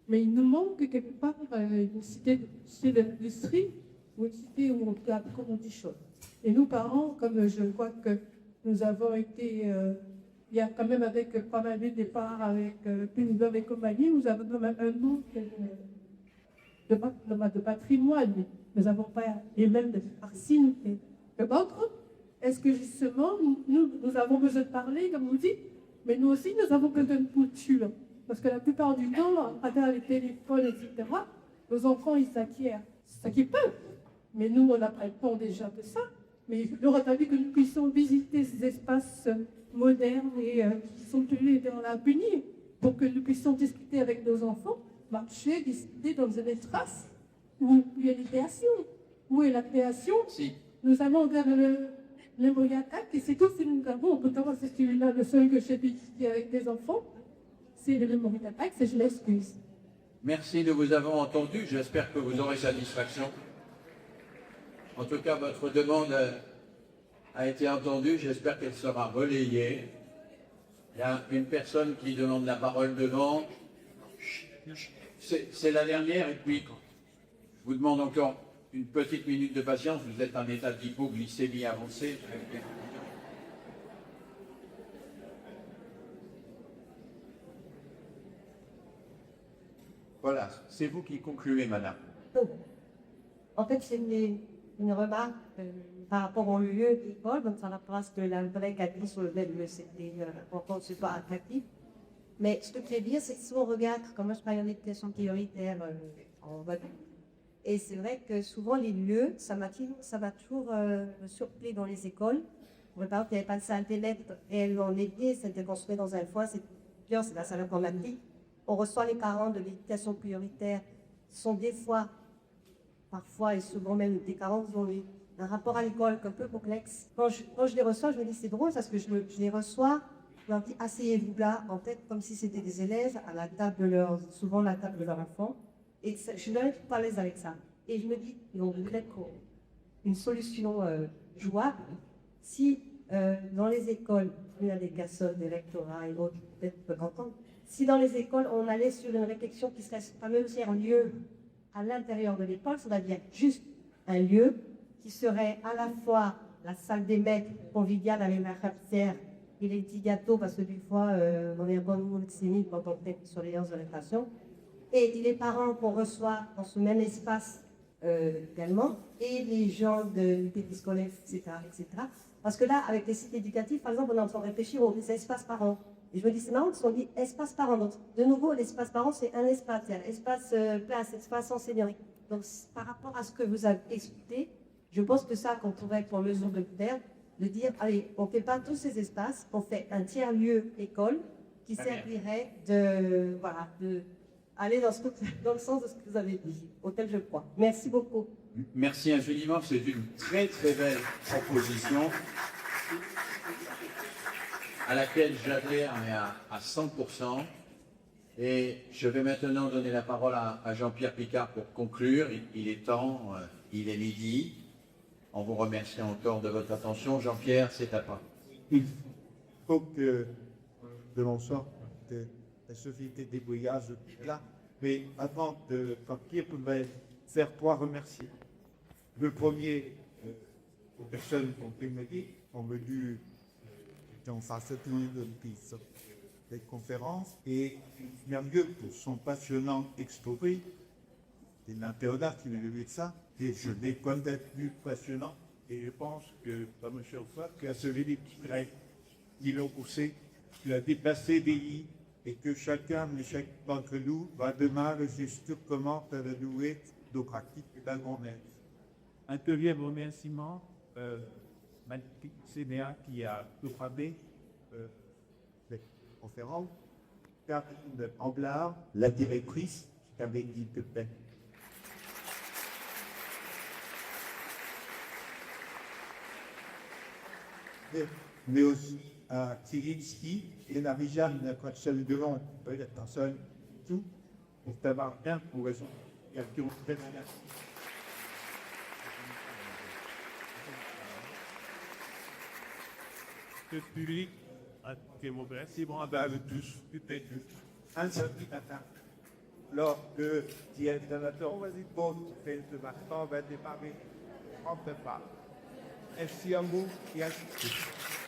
mais il nous manque quelque part une cité de l'industrie ou une cité où on peut apprendre des choses. Et nous, parents, comme je vois que nous avons été, il y a quand même avec pas mal de départs avec Puniver et compagnie, nous avons quand même un manque de patrimoine. Nous n'avons pas les mêmes racines que d'autres. Est-ce que justement, nous avons besoin de parler, comme vous dites, mais nous aussi, nous avons besoin de culture. Parce que la plupart du temps, à travers les téléphones, etc., nos enfants, ils s'acquièrent ce qu'ils peuvent. Mais nous, on apprend déjà de ça. Mais il aurait fallu que nous puissions visiter ces espaces modernes et qui sont tenus dans la punie pour que nous puissions discuter avec nos enfants, marcher, discuter dans un espace où il y a des créations. Où est la création? Si. Nous allons vers le Memorial Act et c'est tout ce que nous avons. Pourtant, c'est celui-là, le seul que j'ai visité avec des enfants. C'est le Memorial Act et je l'excuse. Merci de vous avoir entendu. J'espère que vous aurez satisfaction. En tout cas, votre demande a été entendue. J'espère qu'elle sera relayée. Il y a une personne qui demande la parole devant. C'est la dernière. Et puis, je vous demande encore une petite minute de patience. Vous êtes en état d'hypoglycémie avancée. Voilà, c'est vous qui concluez, madame. En fait, c'est une remarque par rapport au lieu d'école, donc ça la place que la collègue a dit sur le même lieu, c'était important, c'est pas attractif. Mais ce que je veux dire, c'est que si on regarde comment je parle d'éducation prioritaire en Guadeloupe, et c'est vrai que souvent les lieux, ça va toujours me surpris dans les écoles. Par exemple, il n'y avait pas de salle des lettres, et on est bien, c'était construit dans un foin, c'est bien, c'est la salle informatique. On reçoit les parents de l'éducation prioritaire, qui sont des fois, parfois et souvent même des parents qui ont eu un rapport à l'école un peu complexe. Quand je les reçois, je me dis c'est drôle parce que je les reçois, je leur dis asseyez-vous là, en tête comme si c'était des élèves à la table de souvent la table de leur enfant. Et je suis pas à l'aise avec ça. Et je me dis, ils ont peut-être une solution jouable si dans les écoles, appartenu à des cassoles, des rectorats et autres, peut-être peuvent entendre. Si dans les écoles, on allait sur une réflexion qui serait ce fameux tiers-lieu à l'intérieur de l'école, c'est-à-dire juste un lieu qui serait à la fois la salle des maîtres conviviale avec la cafetière et les petits gâteaux, parce que des fois, on est un bon nombre de séniles quand on fait surveillance de récréation, et les parents qu'on reçoit dans ce même espace également, et les gens du périscolaire, etc., etc. Parce que là, avec les sites éducatifs, par exemple, on est en train de réfléchir aux espaces parents. Et je me dis, c'est marrant, on dit espace parents. Donc, de nouveau, l'espace parents, c'est un espace. Il y a espace place, espace enseignant. Donc, par rapport à ce que vous avez expliqué, je pense que ça, qu'on pourrait, pour mesure de faire, de dire, allez, on ne fait pas tous ces espaces, on fait un tiers-lieu école qui servirait de, voilà, de aller dans le sens de ce que vous avez dit, auquel je crois. Merci beaucoup. Merci infiniment, c'est une très très belle proposition à laquelle j'adhère mais à 100%. Et je vais maintenant donner la parole à Jean-Pierre Picard pour conclure. Il est temps, il est midi. En vous remerciant encore de votre attention. Jean-Pierre, c'est à toi. Il faut que de l'on sorte de la société des brouillages là. Mais avant de partir, je voudrais faire 3 remerciements. Le premier, aux personnes qui ont pu me dire, on me dit qu'on fasse des conférences et mieux pour son passionnant exposé. C'est l'internaute qui m'a vu ça et je l'ai plus passionnant et je pense que pas M. Ouffa qui a sauvé des petits traits qui l'ont poussé, qui a dépassé des lits et que chacun d'entre nous va demain réfléchir comment faire nouer nos pratiques d'un grand maître. Un deuxième remerciement, magnifique CNA qui a préparé les conférences, Karine Amblard, la directrice, qui avait dit de fait. Mais aussi à Tsirinski et la Rijane, la Quachelle de Londres, peut-être personne, tout, pour avoir bien pour raison. Et à qui on fait la le public a été mauvais, c'est bon, avec tous, peut-être un samedi matin. Lors que si un sénateur, on va dire, bon, fait ce matin, on va démarrer, on ne peut pas. Merci à vous et à tous.